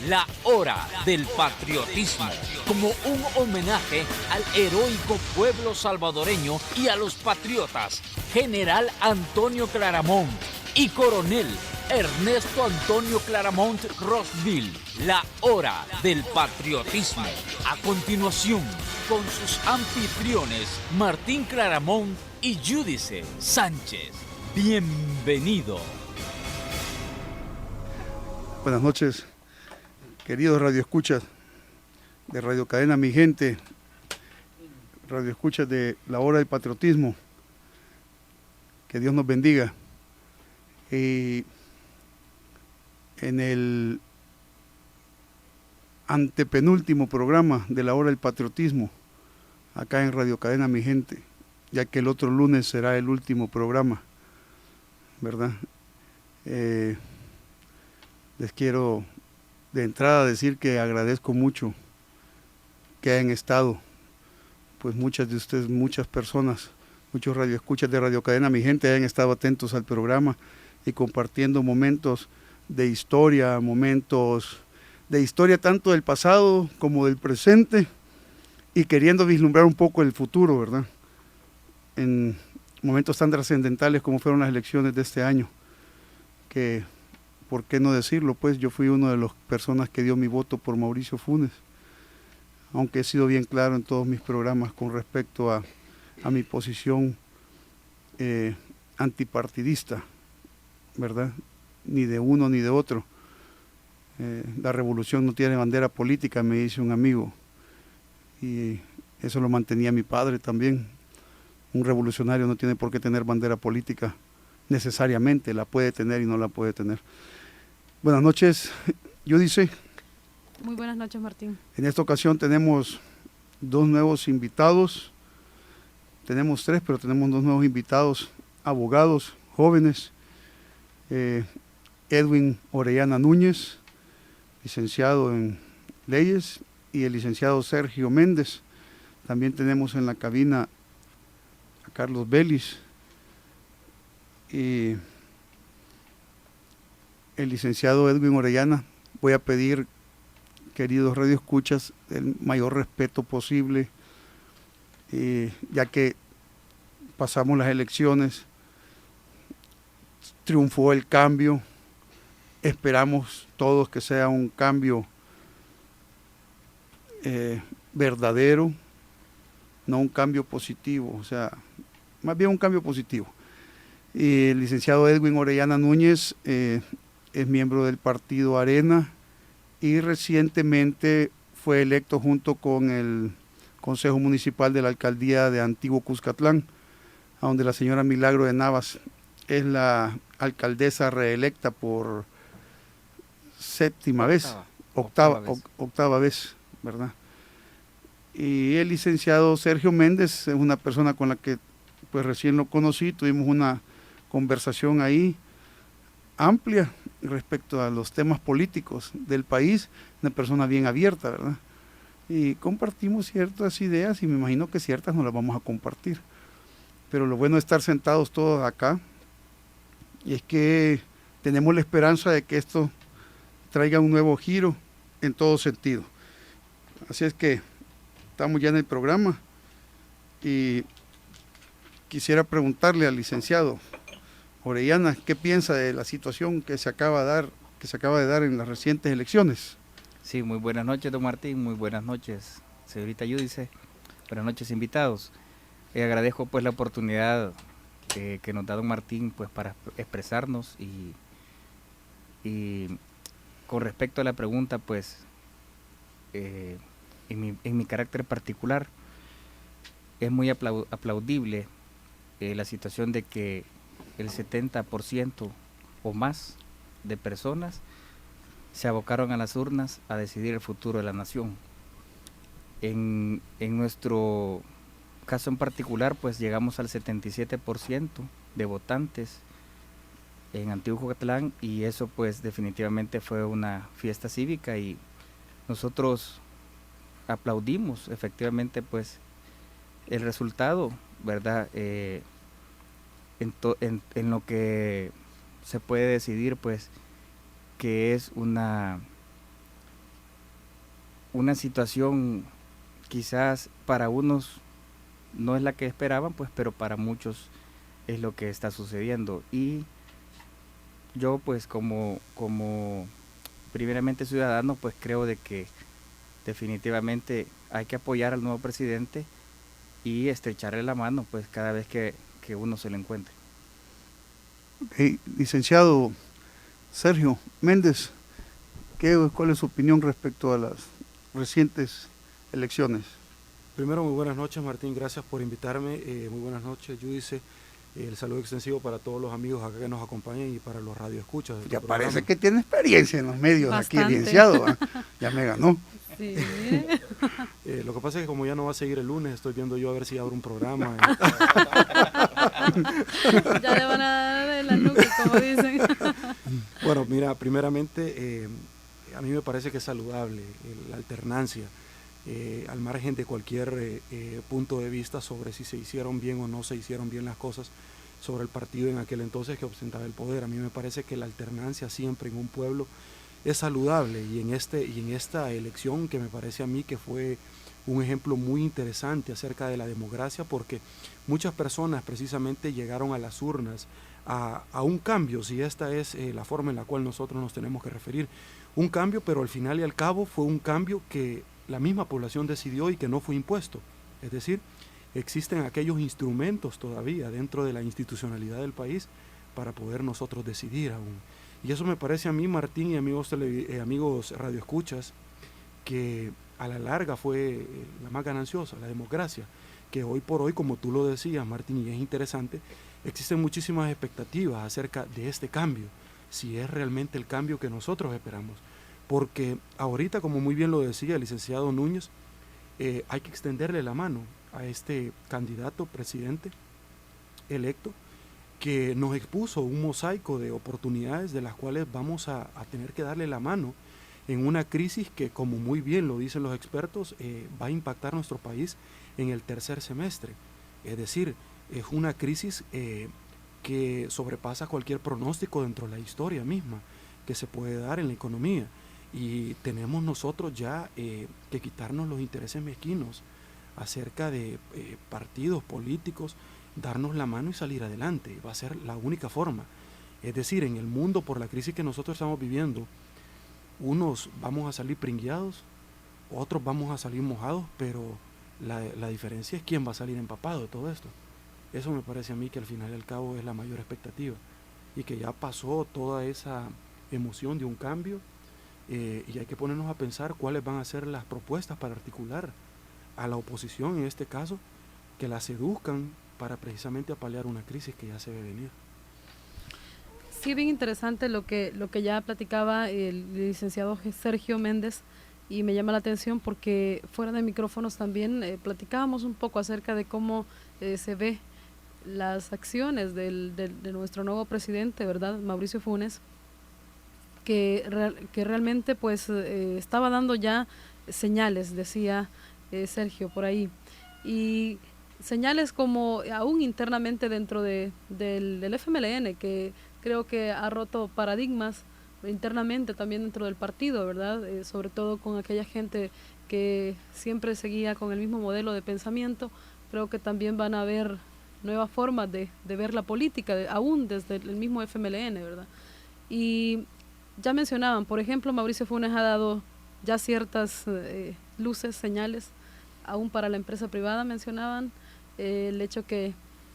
la hora del patriotismo, como un homenaje al heroico pueblo salvadoreño y a los patriotas, General Antonio Claramont y Coronel Ernesto Antonio Claramont Rossville, la hora del patriotismo. A continuación, con sus anfitriones Martín Claramont y Yudice Sánchez. Bienvenido. Buenas noches, queridos radioescuchas de Radio Cadena Mi Gente, radioescuchas de la hora del patriotismo. Que Dios nos bendiga. Y en el antepenúltimo programa de la hora del patriotismo, acá en Radio Cadena Mi Gente, ya que el otro lunes será el último programa, ¿verdad? Les quiero de entrada decir que agradezco mucho que hayan estado, pues muchas de ustedes, muchas personas, muchos radioescuchas de Radio Cadena Mi Gente hayan estado atentos al programa y compartiendo momentos de historia tanto del pasado como del presente y queriendo vislumbrar un poco el futuro, ¿verdad? En momentos tan trascendentales como fueron las elecciones de este año, que, ¿por qué no decirlo? Pues yo fui una de las personas que dio mi voto por Mauricio Funes, aunque he sido bien claro en todos mis programas con respecto a mi posición antipartidista, ¿verdad? Ni de uno ni de otro. La revolución no tiene bandera política, me dice un amigo, y eso lo mantenía mi padre también. Un revolucionario no tiene por qué tener bandera política necesariamente, la puede tener y no la puede tener. Buenas noches, Yudice. Muy buenas noches, Martín. En esta ocasión tenemos dos nuevos invitados, tenemos tres, pero tenemos dos nuevos invitados, abogados jóvenes, Edwin Orellana Núñez, licenciado en leyes, y el licenciado Sergio Méndez. También tenemos en la cabina a Carlos Vélez y el licenciado Edwin Orellana. Voy a pedir, queridos radioescuchas, el mayor respeto posible, ya que pasamos las elecciones, triunfó el cambio, esperamos todos que sea un cambio verdadero, no un cambio positivo, o sea, más bien un cambio positivo. Y el licenciado Edwin Orellana Núñez es miembro del partido Arena y recientemente fue electo junto con el Consejo Municipal de la Alcaldía de Antiguo Cuscatlán, a donde la señora Milagro de Navas es la alcaldesa reelecta por octava vez, ¿verdad? Y el licenciado Sergio Méndez es una persona con la que pues recién lo conocí, tuvimos una conversación ahí amplia respecto a los temas políticos del país, una persona bien abierta, ¿verdad? Y compartimos ciertas ideas y me imagino que ciertas no las vamos a compartir, pero lo bueno de estar sentados todos acá y es que tenemos la esperanza de que esto traiga un nuevo giro en todo sentido. Así es que estamos ya en el programa y quisiera preguntarle al licenciado Orellana qué piensa de la situación que se acaba de dar en las recientes elecciones. Sí, muy buenas noches, don Martín, muy buenas noches, señorita Yudice, buenas noches, invitados. Agradezco pues la oportunidad que nos da don Martín pues para expresarnos y con respecto a la pregunta pues en mi carácter particular es muy aplaudible la situación de que el 70% o más de personas se abocaron a las urnas a decidir el futuro de la nación. En nuestro caso en particular, pues llegamos al 77% de votantes en Antiguo Cuscatlán y eso pues definitivamente fue una fiesta cívica y nosotros aplaudimos efectivamente pues el resultado, ¿verdad? En lo que se puede decidir pues que es una una situación quizás para unos no es la que esperaban, pues, pero para muchos es lo que está sucediendo. Y yo, pues, como primeramente ciudadano, pues creo de que definitivamente hay que apoyar al nuevo presidente y estrecharle la mano, pues, cada vez que uno se lo encuentre. Licenciado Sergio Méndez, ¿cuál es su opinión respecto a las recientes elecciones? Primero, muy buenas noches, Martín, gracias por invitarme. Muy buenas noches, Judice. El saludo extensivo para todos los amigos acá que nos acompañan y para los radioescuchas. Ya parece que tiene experiencia en los medios. Bastante. Aquí, licenciado. Ya me ganó. Sí. Lo que pasa es que como ya no va a seguir el lunes, estoy viendo yo a ver si abro un programa. Ya le van a dar la nuca, como dicen. Bueno, mira, primeramente, a mí me parece que es saludable la alternancia, al margen de cualquier punto de vista sobre si se hicieron bien o no se hicieron bien las cosas sobre el partido en aquel entonces que ostentaba el poder. A mí me parece que la alternancia siempre en un pueblo es saludable, y en esta elección, que me parece a mí que fue un ejemplo muy interesante acerca de la democracia, porque muchas personas precisamente llegaron a las urnas a un cambio, si esta es la forma en la cual nosotros nos tenemos que referir, un cambio, pero al final y al cabo fue un cambio que la misma población decidió y que no fue impuesto. Es decir, existen aquellos instrumentos todavía dentro de la institucionalidad del país para poder nosotros decidir aún. Y eso me parece a mí, Martín, y amigos radioescuchas, que a la larga fue la más gananciosa, la democracia, que hoy por hoy, como tú lo decías, Martín, y es interesante, existen muchísimas expectativas acerca de este cambio, si es realmente el cambio que nosotros esperamos. Porque ahorita, como muy bien lo decía el licenciado Núñez, hay que extenderle la mano a este candidato presidente electo, que nos expuso un mosaico de oportunidades de las cuales vamos a tener que darle la mano en una crisis que, como muy bien lo dicen los expertos, va a impactar nuestro país en el tercer semestre. Es decir, es una crisis que sobrepasa cualquier pronóstico dentro de la historia misma que se puede dar en la economía, y tenemos nosotros ya que quitarnos los intereses mezquinos acerca de partidos políticos, darnos la mano y salir adelante. Va a ser la única forma. Es decir, en el mundo, por la crisis que nosotros estamos viviendo, unos vamos a salir pringueados, otros vamos a salir mojados, pero la diferencia es quién va a salir empapado de todo esto. Eso me parece a mí que al final y al cabo es la mayor expectativa, y que ya pasó toda esa emoción de un cambio, y hay que ponernos a pensar cuáles van a ser las propuestas para articular a la oposición, en este caso, que la seduzcan para precisamente paliar una crisis que ya se ve venir. Sí, bien interesante lo que ya platicaba el licenciado Sergio Méndez, y me llama la atención porque fuera de micrófonos también platicábamos un poco acerca de cómo se ve las acciones de nuestro nuevo presidente, ¿verdad?, Mauricio Funes, que realmente pues estaba dando ya señales, decía Sergio por ahí, y señales como aún internamente dentro del FMLN, que creo que ha roto paradigmas internamente también dentro del partido, ¿verdad? Sobre todo con aquella gente que siempre seguía con el mismo modelo de pensamiento. Creo que también van a haber nuevas formas de ver la política, aún desde el mismo FMLN, ¿verdad? Y ya mencionaban, por ejemplo, Mauricio Funes ha dado ya ciertas luces, señales, aún para la empresa privada. Mencionaban el hecho que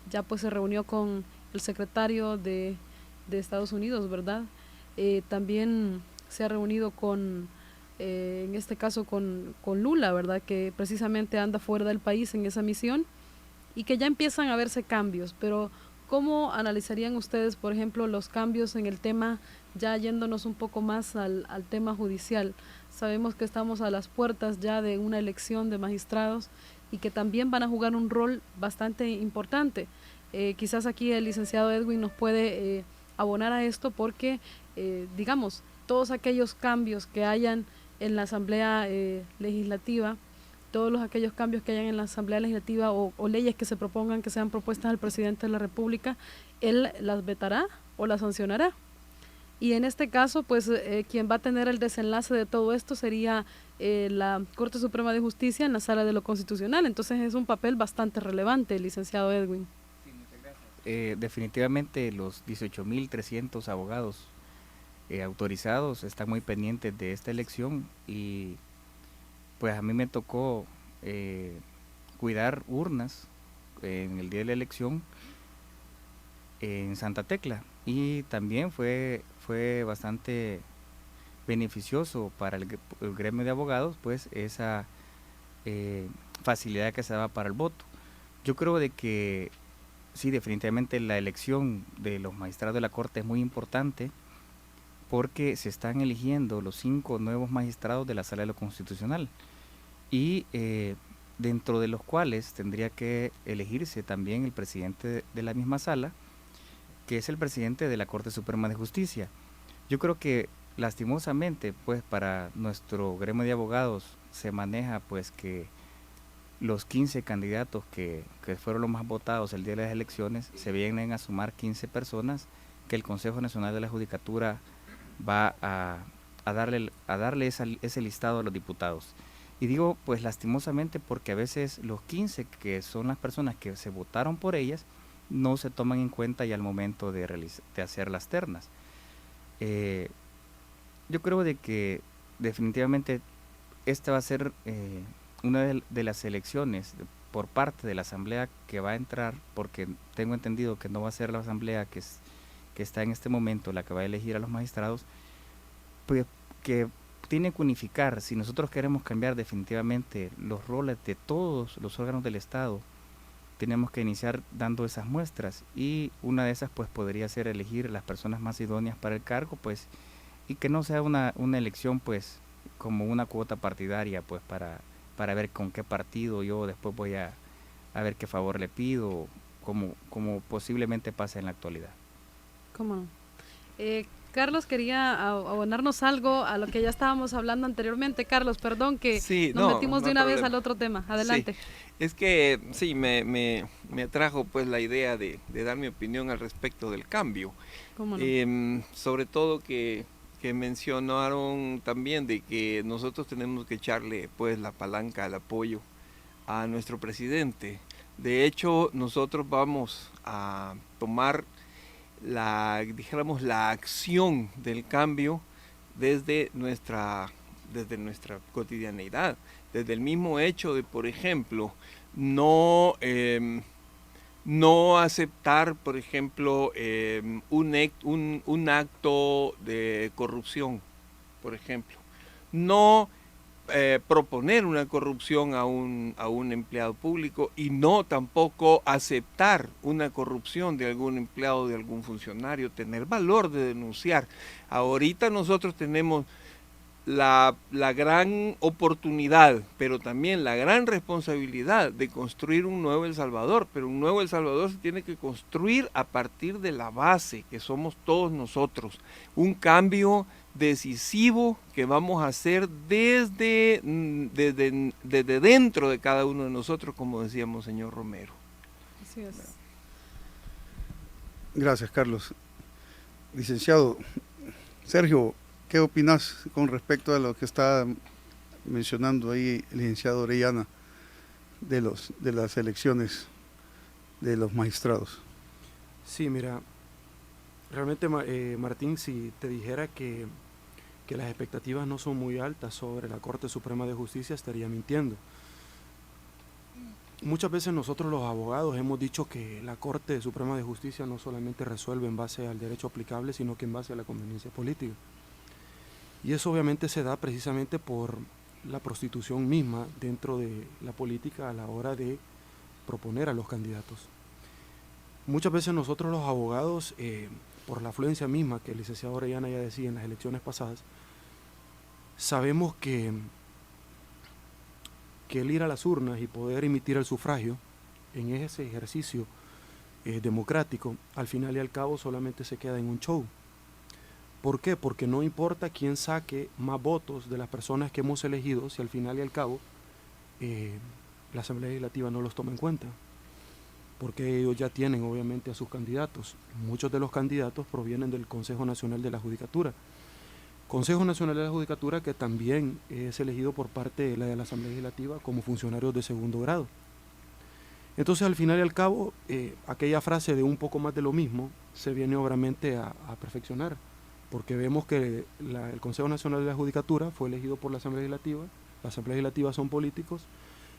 ya pues se reunió con el secretario de Estados Unidos, ¿verdad? También se ha reunido con, en este caso con Lula, ¿verdad?, que precisamente anda fuera del país en esa misión, y que ya empiezan a verse cambios. Pero ¿cómo analizarían ustedes, por ejemplo, los cambios en el tema, ya yéndonos un poco más al tema judicial? Sabemos que estamos a las puertas ya de una elección de magistrados y que también van a jugar un rol bastante importante. Quizás aquí el licenciado Edwin nos puede abonar a esto, porque, digamos, todos aquellos cambios que hayan en la Asamblea Legislativa, todos aquellos cambios que hayan en la Asamblea Legislativa o leyes que se propongan, que sean propuestas al presidente de la República, él las vetará o las sancionará. Y en este caso, pues quien va a tener el desenlace de todo esto sería la Corte Suprema de Justicia en la Sala de lo Constitucional. Entonces es un papel bastante relevante, licenciado Edwin. Definitivamente los 18.300 abogados autorizados están muy pendientes de esta elección y pues a mí me tocó cuidar urnas en el día de la elección en Santa Tecla y también fue bastante beneficioso para el gremio de abogados pues esa facilidad que se daba para el voto. Yo creo de que sí, definitivamente la elección de los magistrados de la Corte es muy importante porque se están eligiendo los 5 nuevos magistrados de la Sala de lo Constitucional y dentro de los cuales tendría que elegirse también el presidente de la misma sala, que es el presidente de la Corte Suprema de Justicia. Yo creo que lastimosamente pues para nuestro gremio de abogados se maneja pues que los 15 candidatos que fueron los más votados el día de las elecciones se vienen a sumar 15 personas que el Consejo Nacional de la Judicatura va a darle ese listado a los diputados. Y digo pues lastimosamente porque a veces los 15 que son las personas que se votaron por ellas no se toman en cuenta ya al momento de hacer las ternas. Yo creo de que definitivamente esta va a ser una de las elecciones por parte de la asamblea que va a entrar, porque tengo entendido que no va a ser la asamblea que está en este momento la que va a elegir a los magistrados, pues que tiene que unificar. Si nosotros queremos cambiar definitivamente los roles de todos los órganos del Estado, tenemos que iniciar dando esas muestras y una de esas pues podría ser elegir las personas más idóneas para el cargo, pues, y que no sea una elección pues como una cuota partidaria pues para ver con qué partido yo después voy a ver qué favor le pido, como posiblemente pasa en la actualidad. ¿Cómo no? Carlos quería abonarnos algo a lo que ya estábamos hablando anteriormente. Carlos, perdón que nos metimos de una vez al otro tema. Adelante. Sí. Es que sí, me atrajo pues la idea de dar mi opinión al respecto del cambio. ¿Cómo no? Sobre todo que mencionaron también de que nosotros tenemos que echarle pues la palanca al apoyo a nuestro presidente. De hecho, nosotros vamos a tomar la acción del cambio desde nuestra cotidianeidad, desde el mismo hecho de, por ejemplo, no aceptar, por ejemplo, un acto de corrupción, por ejemplo, no proponer una corrupción a un empleado público y no tampoco aceptar una corrupción de algún empleado, de algún funcionario, tener valor de denunciar. Ahorita nosotros tenemos la gran oportunidad, pero también la gran responsabilidad de construir un nuevo El Salvador, pero un nuevo El Salvador se tiene que construir a partir de la base, que somos todos nosotros, un cambio decisivo que vamos a hacer desde dentro de cada uno de nosotros, como decíamos señor Romero. Así es. Gracias, Carlos. Licenciado Sergio, ¿qué opinas con respecto a lo que está mencionando ahí el licenciado Orellana de las elecciones de los magistrados? Sí, mira, realmente Martín, si te dijera que las expectativas no son muy altas sobre la Corte Suprema de Justicia, estaría mintiendo. Muchas veces nosotros los abogados hemos dicho que la Corte Suprema de Justicia no solamente resuelve en base al derecho aplicable, sino que en base a la conveniencia política. Y eso obviamente se da precisamente por la prostitución misma dentro de la política a la hora de proponer a los candidatos. Muchas veces nosotros los abogados, por la afluencia misma que el licenciado Orellana ya decía en las elecciones pasadas, sabemos que el ir a las urnas y poder emitir el sufragio en ese ejercicio democrático, al final y al cabo solamente se queda en un show. ¿Por qué? Porque no importa quién saque más votos de las personas que hemos elegido, si al final y al cabo la Asamblea Legislativa no los toma en cuenta. porque ellos ya tienen obviamente a sus candidatos. Muchos de los candidatos provienen del Consejo Nacional de la Judicatura. Consejo Nacional de la Judicatura que también es elegido por parte de la Asamblea Legislativa como funcionarios de segundo grado. Entonces, al final y al cabo, aquella frase de un poco más de lo mismo se viene obviamente a perfeccionar, porque vemos que el Consejo Nacional de la Judicatura fue elegido por la Asamblea Legislativa, las Asambleas Legislativas son políticos,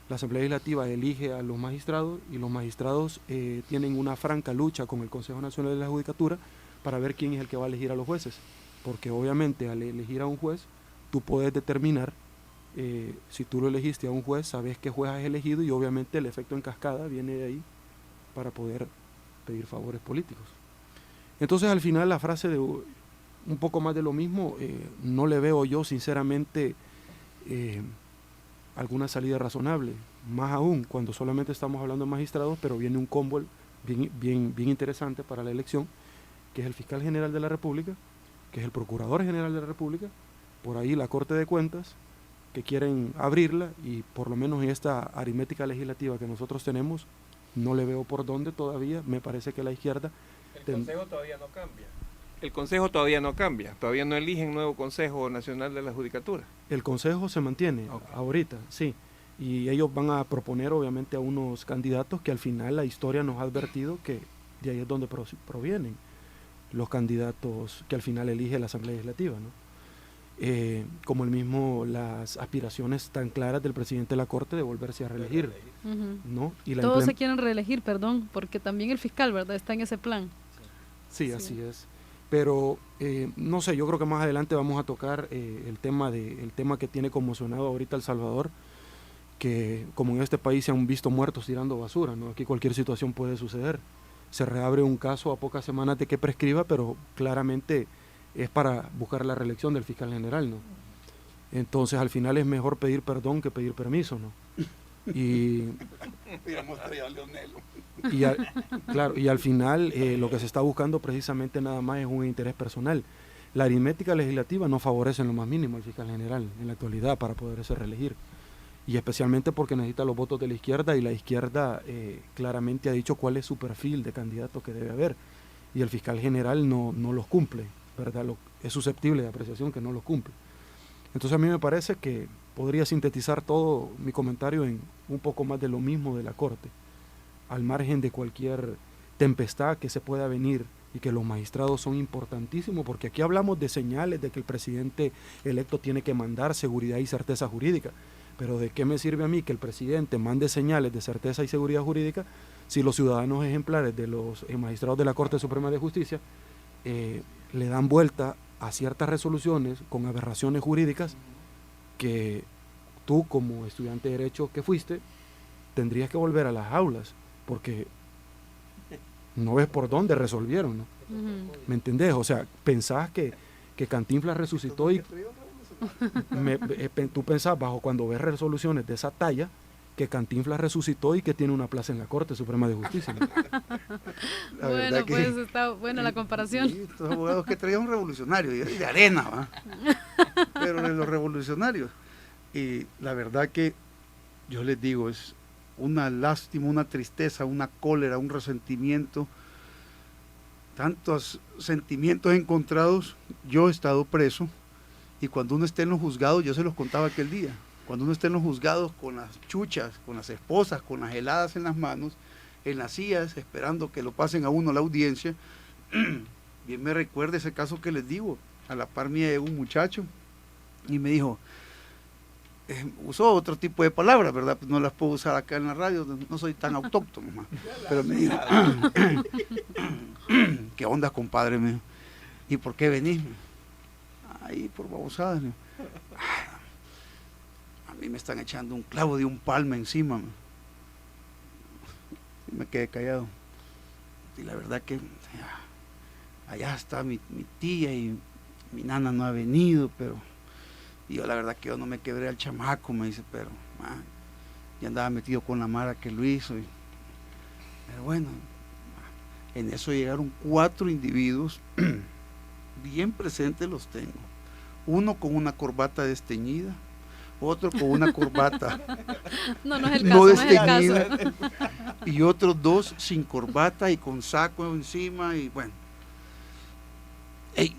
la Asamblea Legislativa elige a los magistrados y los magistrados tienen una franca lucha con el Consejo Nacional de la Judicatura para ver quién es el que va a elegir a los jueces, porque obviamente al elegir a un juez, tú puedes determinar, si tú lo elegiste a un juez, sabes qué juez has elegido y obviamente el efecto en cascada viene de ahí para poder pedir favores políticos. Entonces al final la frase de un poco más de lo mismo, no le veo yo sinceramente alguna salida razonable, más aún cuando solamente estamos hablando de magistrados, pero viene un combo bien interesante para la elección, que es el fiscal general de la República, que es el procurador general de la República, por ahí la Corte de Cuentas, que quieren abrirla, y por lo menos en esta aritmética legislativa que nosotros tenemos, no le veo por dónde todavía. Me parece que la izquierda... El Consejo todavía no cambia. El Consejo todavía no cambia, todavía no eligen nuevo Consejo Nacional de la Judicatura. El Consejo se mantiene ahorita, sí, y ellos van a proponer obviamente a unos candidatos que al final la historia nos ha advertido que de ahí es donde provienen los candidatos que al final elige la Asamblea Legislativa, ¿no? Como el mismo, las aspiraciones tan claras del presidente de la Corte de volverse a reelegir, ¿no? Y todos se quieren reelegir, perdón, porque también el fiscal, ¿verdad?, está en ese plan. Sí, así es. Pero no sé, yo creo que más adelante vamos a tocar el tema que tiene conmocionado ahorita El Salvador, que como en este país se han visto muertos tirando basura, ¿no? Aquí cualquier situación puede suceder. Se reabre un caso a pocas semanas de que prescriba, pero claramente es para buscar la reelección del fiscal general, ¿no? Entonces al final es mejor pedir perdón que pedir permiso, ¿no? Claro, y al final lo que se está buscando precisamente nada más es un interés personal. La aritmética legislativa no favorece en lo más mínimo al fiscal general en la actualidad para poderse reelegir, y especialmente porque necesita los votos de la izquierda, y la izquierda claramente ha dicho cuál es su perfil de candidato que debe haber, y el fiscal general no los cumple, ¿verdad? Es susceptible de apreciación que no los cumple. Entonces a mí me parece que podría sintetizar todo mi comentario en un poco más de lo mismo de la Corte, al margen de cualquier tempestad que se pueda venir, y que los magistrados son importantísimos, porque aquí hablamos de señales de que el presidente electo tiene que mandar seguridad y certeza jurídica, pero ¿de qué me sirve a mí que el presidente mande señales de certeza y seguridad jurídica si los ciudadanos ejemplares de los magistrados de la Corte Suprema de Justicia le dan vuelta a ciertas resoluciones con aberraciones jurídicas que tú, como estudiante de Derecho que fuiste, tendrías que volver a las aulas, porque no ves por dónde resolvieron, ¿no? ¿Me entendés? O sea, pensás que Cantinflas resucitó y tú pensás, bajo cuando ves resoluciones de esa talla, que Cantinflas resucitó y que tiene una plaza en la Corte Suprema de Justicia, ¿no? Bueno, pues está buena la comparación. Sí, estos abogados que traían un revolucionario, y de arena, ¿va? Pero de los revolucionarios. Y la verdad que yo les digo, es una lástima, una tristeza, una cólera, un resentimiento, tantos sentimientos encontrados. Yo he estado preso, y cuando uno esté en los juzgados, yo se los contaba aquel día, cuando uno esté en los juzgados con las chuchas, con las esposas, con las heladas en las manos, en las sillas, esperando que lo pasen a uno la audiencia, bien me recuerda ese caso que les digo. A la par mía llegó un muchacho y me dijo, usó otro tipo de palabras, ¿verdad? Pues no las puedo usar acá en la radio, no soy tan autóctono, más. Pero me dijo, ¿qué onda, compadre? Me dijo, ¿y por qué venís? Ahí por babosadas. A mí me están echando un clavo de un palma encima. Y me quedé callado. Y la verdad que allá está mi tía, y mi nana no ha venido, pero... Y yo la verdad que yo no me quebré al chamaco, me dice, pero ya andaba metido con la mara que lo hizo. Pero bueno, en eso llegaron 4 individuos, bien presentes los tengo. Uno con una corbata desteñida, otro con una corbata No, no es el no caso, no es el desteñida, caso. y otros dos sin corbata y con saco encima, y bueno. Hey,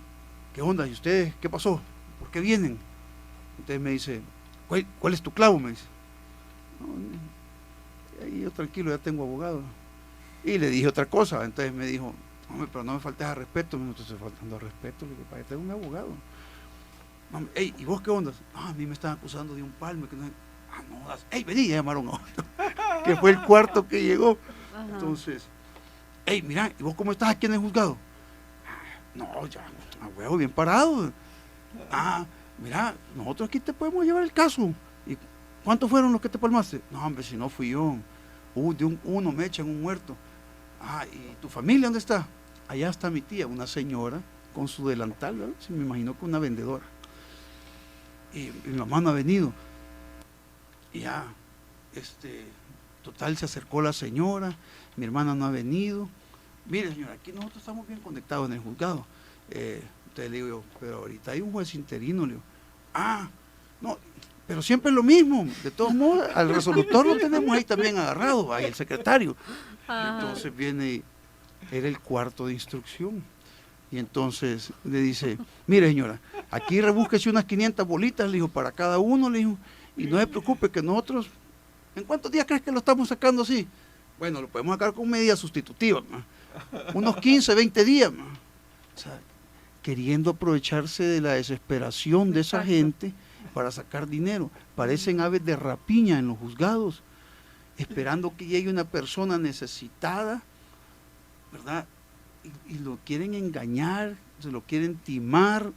¿qué onda? ¿Y ustedes qué pasó? ¿Por qué vienen? Entonces me dice, ¿cuál es tu clavo? Me dice. No, y yo tranquilo, ya tengo abogado. Y le dije otra cosa, entonces me dijo, hombre, pero no me faltes al respeto. Me dijo, estoy faltando al respeto, le digo, para que tengo un abogado. No, hey, ¿y vos qué onda? No, a mí me están acusando de un palme. Que no, no, hey, vení, ya llamaron a otro, que fue el cuarto que llegó. Ajá. Entonces, hey, mira, ¿y vos cómo estás aquí en el juzgado? No, ya, a huevo, bien parado. Mira, nosotros aquí te podemos llevar el caso. ¿Y cuántos fueron los que te palmaste? No, hombre, si no fui yo. De uno me echan un muerto. ¿Y tu familia dónde está? Allá está mi tía, una señora con su delantal, ¿verdad? Sí, me imagino que una vendedora. Y mi mamá no ha venido. Y ya, total, se acercó la señora, mi hermana no ha venido. Mire, señora, aquí nosotros estamos bien conectados en el juzgado. Entonces le digo yo, pero ahorita hay un juez interino. Le digo, no, pero siempre es lo mismo. De todos modos, al resolutor lo tenemos ahí también agarrado, ahí el secretario. Entonces viene y era el cuarto de instrucción. Y entonces le dice, mire señora, aquí rebúsquese unas 500 bolitas, le dijo, para cada uno, le dijo, y no se preocupe que nosotros, ¿en cuántos días crees que lo estamos sacando así? Bueno, lo podemos sacar con medidas sustitutivas, ¿no? Unos 15, 20 días, ¿no? O sea, queriendo aprovecharse de la desesperación de esa gente para sacar dinero. Parecen aves de rapiña en los juzgados, esperando que llegue una persona necesitada, ¿verdad? Y lo quieren engañar, se lo quieren timar,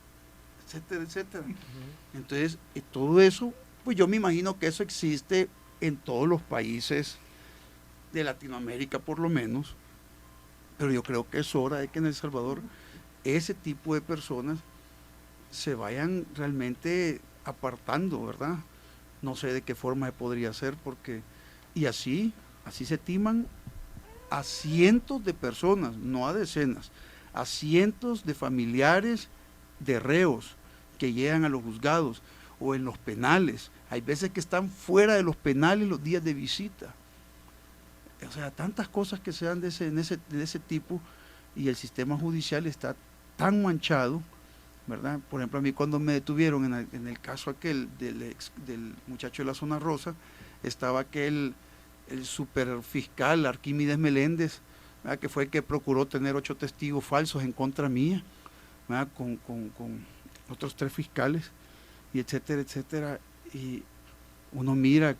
etcétera, etcétera. Entonces, todo eso, pues yo me imagino que eso existe en todos los países de Latinoamérica por lo menos, pero yo creo que es hora de que en El Salvador ese tipo de personas se vayan realmente apartando, ¿verdad? No sé de qué forma se podría hacer, porque, y así se timan a cientos de personas, no a decenas, a cientos de familiares de reos que llegan a los juzgados o en los penales. Hay veces que están fuera de los penales los días de visita. O sea, tantas cosas que se dan de ese tipo, y el sistema judicial está tan manchado, ¿verdad? Por ejemplo, a mí cuando me detuvieron en el caso aquel del muchacho de la Zona Rosa, estaba el superfiscal Arquímedes Meléndez, ¿verdad? Que fue el que procuró tener 8 testigos falsos en contra mía, ¿verdad? Con otros 3 fiscales, y etcétera, etcétera. Y uno mira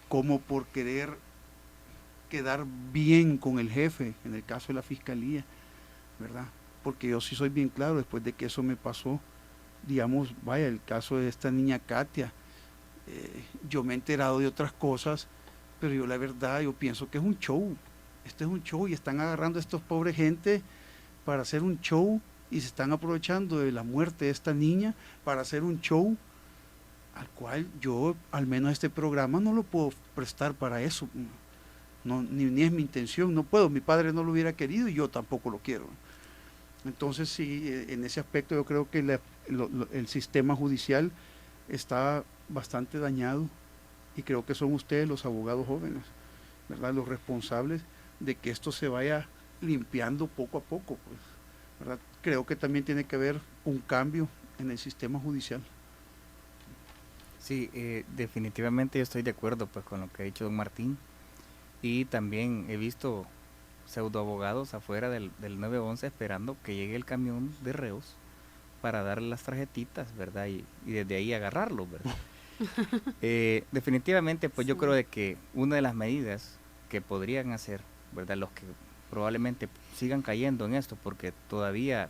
cómo por querer quedar bien con el jefe, en el caso de la fiscalía, ¿verdad? Porque yo sí soy bien claro, después de que eso me pasó, digamos, vaya, el caso de esta niña Katia, yo me he enterado de otras cosas, pero yo la verdad, yo pienso que es un show. Este es un show y están agarrando a estos pobres gente para hacer un show, y se están aprovechando de la muerte de esta niña para hacer un show al cual yo, al menos este programa, no lo puedo prestar para eso. No, ni es mi intención, no puedo. Mi padre no lo hubiera querido y yo tampoco lo quiero. Entonces sí, en ese aspecto yo creo que el sistema judicial está bastante dañado, y creo que son ustedes los abogados jóvenes, ¿verdad?, los responsables de que esto se vaya limpiando poco a poco, pues, ¿verdad? Creo que también tiene que haber un cambio en el sistema judicial. Sí, definitivamente yo estoy de acuerdo pues con lo que ha dicho don Martín, y también he visto pseudoabogados afuera del 911 esperando que llegue el camión de reos para darle las tarjetitas, ¿verdad? Y desde ahí agarrarlos, ¿verdad? Definitivamente, pues yo creo de que una de las medidas que podrían hacer, ¿verdad?, los que probablemente sigan cayendo en esto, porque todavía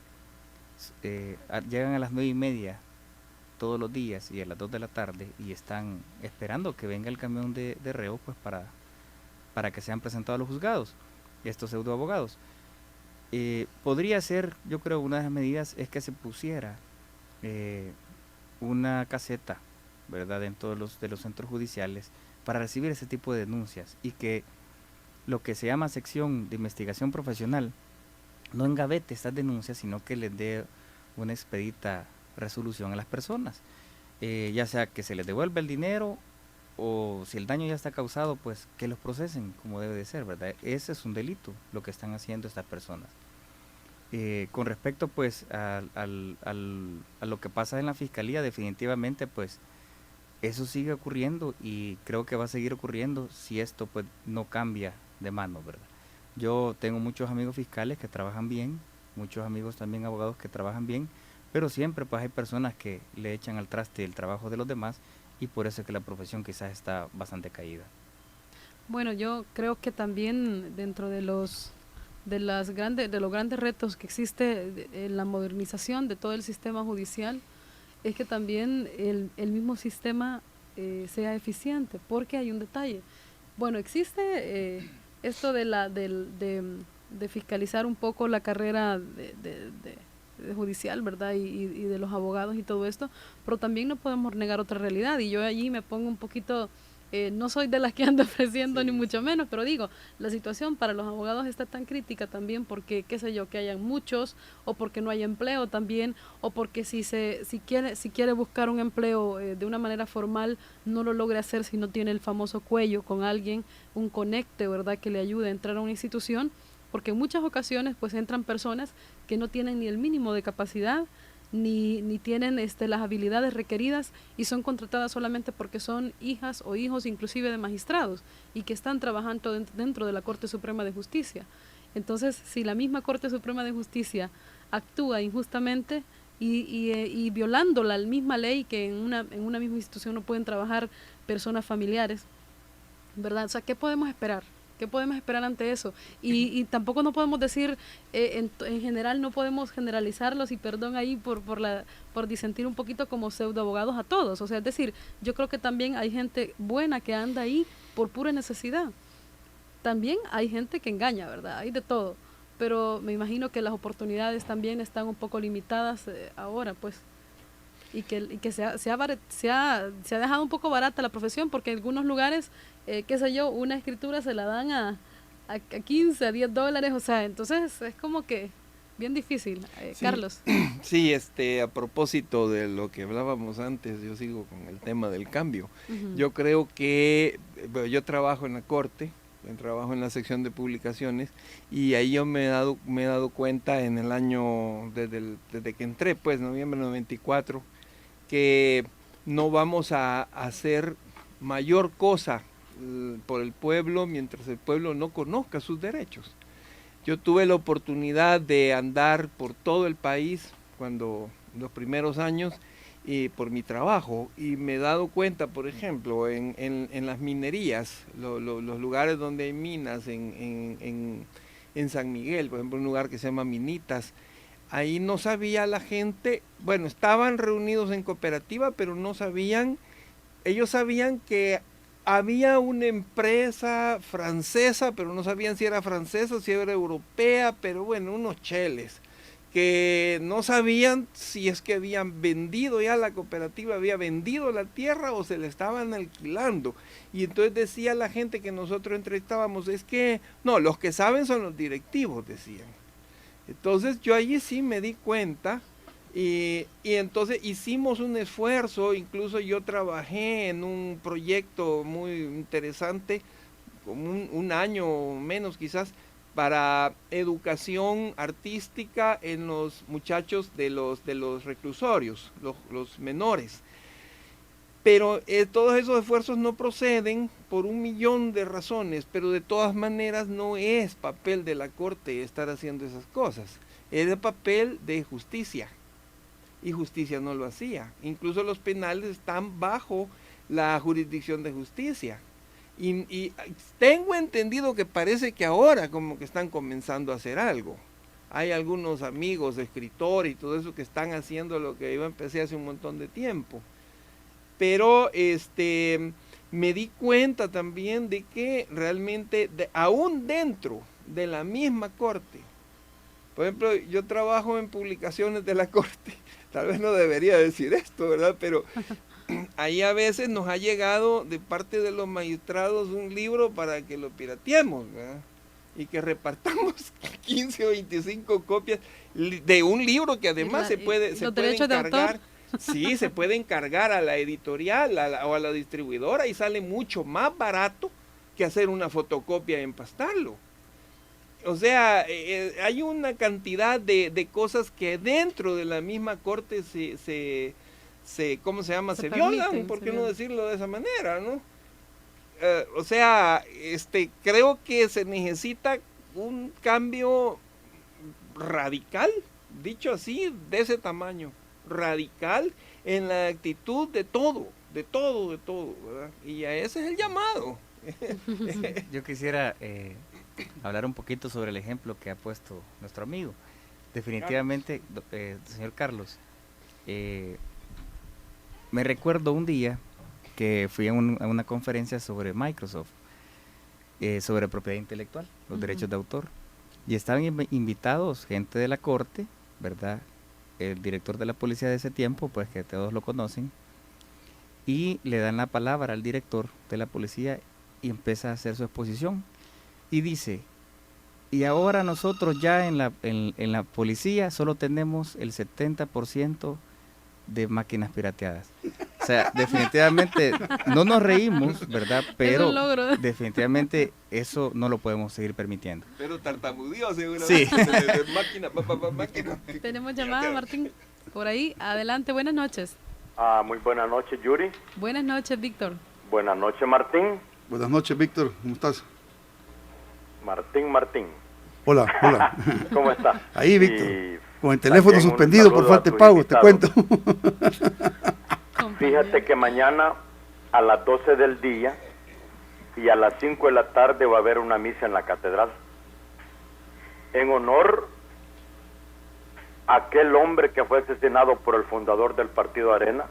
llegan a las 9:30 todos los días y a las 2 de la tarde y están esperando que venga el camión de reos, pues para que sean presentados a los juzgados, estos pseudoabogados. Podría ser, yo creo, una de las medidas es que se pusiera una caseta, ¿verdad?, dentro de los centros judiciales para recibir ese tipo de denuncias, y que lo que se llama sección de investigación profesional no engavete estas denuncias, sino que les dé una expedita resolución a las personas. ya sea que se les devuelva el dinero o si el daño ya está causado, pues que los procesen como debe de ser, ¿verdad? Ese es un delito lo que están haciendo estas personas. Con respecto pues a lo que pasa en la fiscalía, definitivamente pues eso sigue ocurriendo y creo que va a seguir ocurriendo si esto pues no cambia de mano, ¿verdad? Yo tengo muchos amigos fiscales que trabajan bien, muchos amigos también abogados que trabajan bien, pero siempre pues hay personas que le echan al traste el trabajo de los demás y por eso es que la profesión quizás está bastante caída. Bueno, yo creo que también dentro de los grandes retos que existe en la modernización de todo el sistema judicial es que también el mismo sistema sea eficiente, porque hay un detalle. Bueno, existe esto de fiscalizar un poco la carrera de judicial, ¿verdad? Y de los abogados y todo esto, pero también no podemos negar otra realidad, y yo allí me pongo un poquito... no soy de las que ando ofreciendo, ni mucho menos, pero digo, la situación para los abogados está tan crítica también porque, qué sé yo, que hayan muchos, o porque no hay empleo también, o porque si quiere buscar un empleo de una manera formal, no lo logra hacer si no tiene el famoso cuello con alguien, un conecte, ¿verdad?, que le ayude a entrar a una institución, porque en muchas ocasiones pues entran personas que no tienen ni el mínimo de capacidad, ni tienen las habilidades requeridas y son contratadas solamente porque son hijas o hijos inclusive de magistrados y que están trabajando dentro de la Corte Suprema de Justicia. Entonces, si la misma Corte Suprema de Justicia actúa injustamente y violando la misma ley que en una misma institución no pueden trabajar personas familiares, ¿verdad? O sea, ¿qué podemos esperar? ¿Qué podemos esperar ante eso? Y tampoco no podemos decir, en general no podemos generalizarlos, y perdón ahí por disentir un poquito, como pseudo abogados a todos. O sea, es decir, yo creo que también hay gente buena que anda ahí por pura necesidad. También hay gente que engaña, ¿verdad? Hay de todo. Pero me imagino que las oportunidades también están un poco limitadas ahora, pues. Y que se ha dejado un poco barata la profesión, porque en algunos lugares, qué sé yo, una escritura se la dan a 15, a $10, o sea, entonces es como que bien difícil. Sí. Carlos. Sí, a propósito de lo que hablábamos antes, yo sigo con el tema del cambio. Yo creo que, yo trabajo en la Corte, trabajo en la sección de publicaciones, y ahí yo me he dado cuenta en el año, desde que entré, pues, noviembre de 94, que no vamos a hacer mayor cosa por el pueblo mientras el pueblo no conozca sus derechos. Yo tuve la oportunidad de andar por todo el país los primeros años, por mi trabajo, y me he dado cuenta, por ejemplo, en las minerías, los lugares donde hay minas, en San Miguel, por ejemplo, un lugar que se llama Minitas. Ahí no sabía la gente, bueno, estaban reunidos en cooperativa, pero no sabían, ellos sabían que había una empresa francesa, pero no sabían si era francesa o si era europea, pero bueno, unos cheles, que no sabían si es que habían vendido ya, la cooperativa había vendido la tierra o se la estaban alquilando. Y entonces decía la gente que nosotros entrevistábamos, es que, no, los que saben son los directivos, decían. Entonces yo allí sí me di cuenta, y entonces hicimos un esfuerzo, incluso yo trabajé en un proyecto muy interesante, como un año o menos quizás, para educación artística en los muchachos de los reclusorios, los menores. Pero todos esos esfuerzos no proceden por 1.000.000 de razones, pero de todas maneras no es papel de la Corte estar haciendo esas cosas. Es el papel de justicia, y justicia no lo hacía. Incluso los penales están bajo la jurisdicción de justicia. Y tengo entendido que parece que ahora como que están comenzando a hacer algo. Hay algunos amigos, escritores y todo eso, que están haciendo lo que yo empecé hace un montón de tiempo. Pero me di cuenta también de que realmente, aún dentro de la misma Corte, por ejemplo, yo trabajo en publicaciones de la Corte, tal vez no debería decir esto, ¿verdad? Pero ahí a veces nos ha llegado de parte de los magistrados un libro para que lo pirateemos, ¿verdad? Y que repartamos 15 o 25 copias de un libro que además se puede encargar. Sí, se puede encargar a la editorial o a la distribuidora y sale mucho más barato que hacer una fotocopia y empastarlo. O sea, hay una cantidad de cosas que dentro de la misma corte ¿cómo se llama? Se violan, ¿por qué no decirlo de esa manera, no? O sea, creo que se necesita un cambio radical, dicho así, de ese tamaño, radical en la actitud de todo, ¿verdad? Y a ese es el llamado. Yo quisiera hablar un poquito sobre el ejemplo que ha puesto nuestro amigo. Definitivamente, señor Carlos, me recuerdo un día que fui a una conferencia sobre Microsoft, sobre propiedad intelectual, los derechos de autor, y estaban invitados gente de la corte, ¿verdad? El director de la policía de ese tiempo, pues que todos lo conocen, y le dan la palabra al director de la policía y empieza a hacer su exposición, y dice, y ahora nosotros ya en la policía solo tenemos el 70% de máquinas pirateadas. O sea, definitivamente no nos reímos, ¿verdad? Pero definitivamente eso no lo podemos seguir permitiendo. Pero tartamudeó seguramente. Sí. máquina. Tenemos llamada, Martín, por ahí. Adelante, buenas noches. Muy buenas noches, Yuri. Buenas noches, Víctor. Buenas noches, Martín. Buenas noches, Víctor. ¿Cómo estás? Martín. Hola. ¿Cómo estás? Ahí, Víctor. Con el teléfono suspendido por falta de pago, te cuento. Fíjate que mañana a las 12 del día y a las 5 de la tarde va a haber una misa en la catedral en honor a aquel hombre que fue asesinado por el fundador del partido Arena,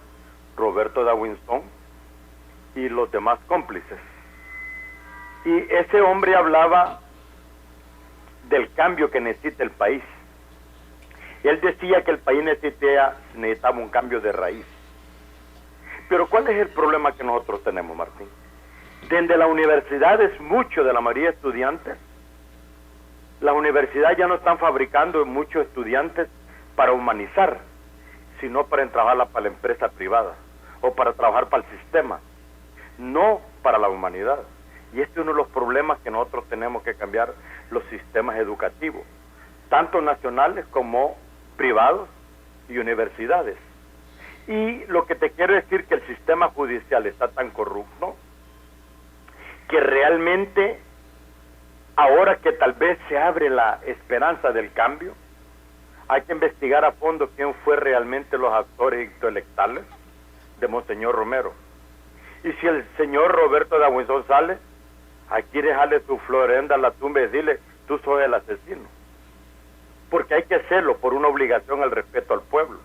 Roberto Da Winston, y los demás cómplices. Y ese hombre hablaba del cambio que necesita el país. Él decía que el país necesitaba un cambio de raíz. Pero ¿cuál es el problema que nosotros tenemos, Martín? Desde las universidades, mucho de la mayoría de estudiantes, las universidades ya no están fabricando muchos estudiantes para humanizar, sino para trabajar para la empresa privada o para trabajar para el sistema, no para la humanidad. Y este es uno de los problemas que nosotros tenemos que cambiar, los sistemas educativos, tanto nacionales como privados y universidades. Y lo que te quiero decir que el sistema judicial está tan corrupto que realmente ahora que tal vez se abre la esperanza del cambio, hay que investigar a fondo quién fue realmente los actores intelectuales de Monseñor Romero. Y si el señor Roberto Da Winston sale, aquí dejarle su florenda a la tumba y decirle, tú sos el asesino. Porque hay que hacerlo por una obligación al respeto al pueblo.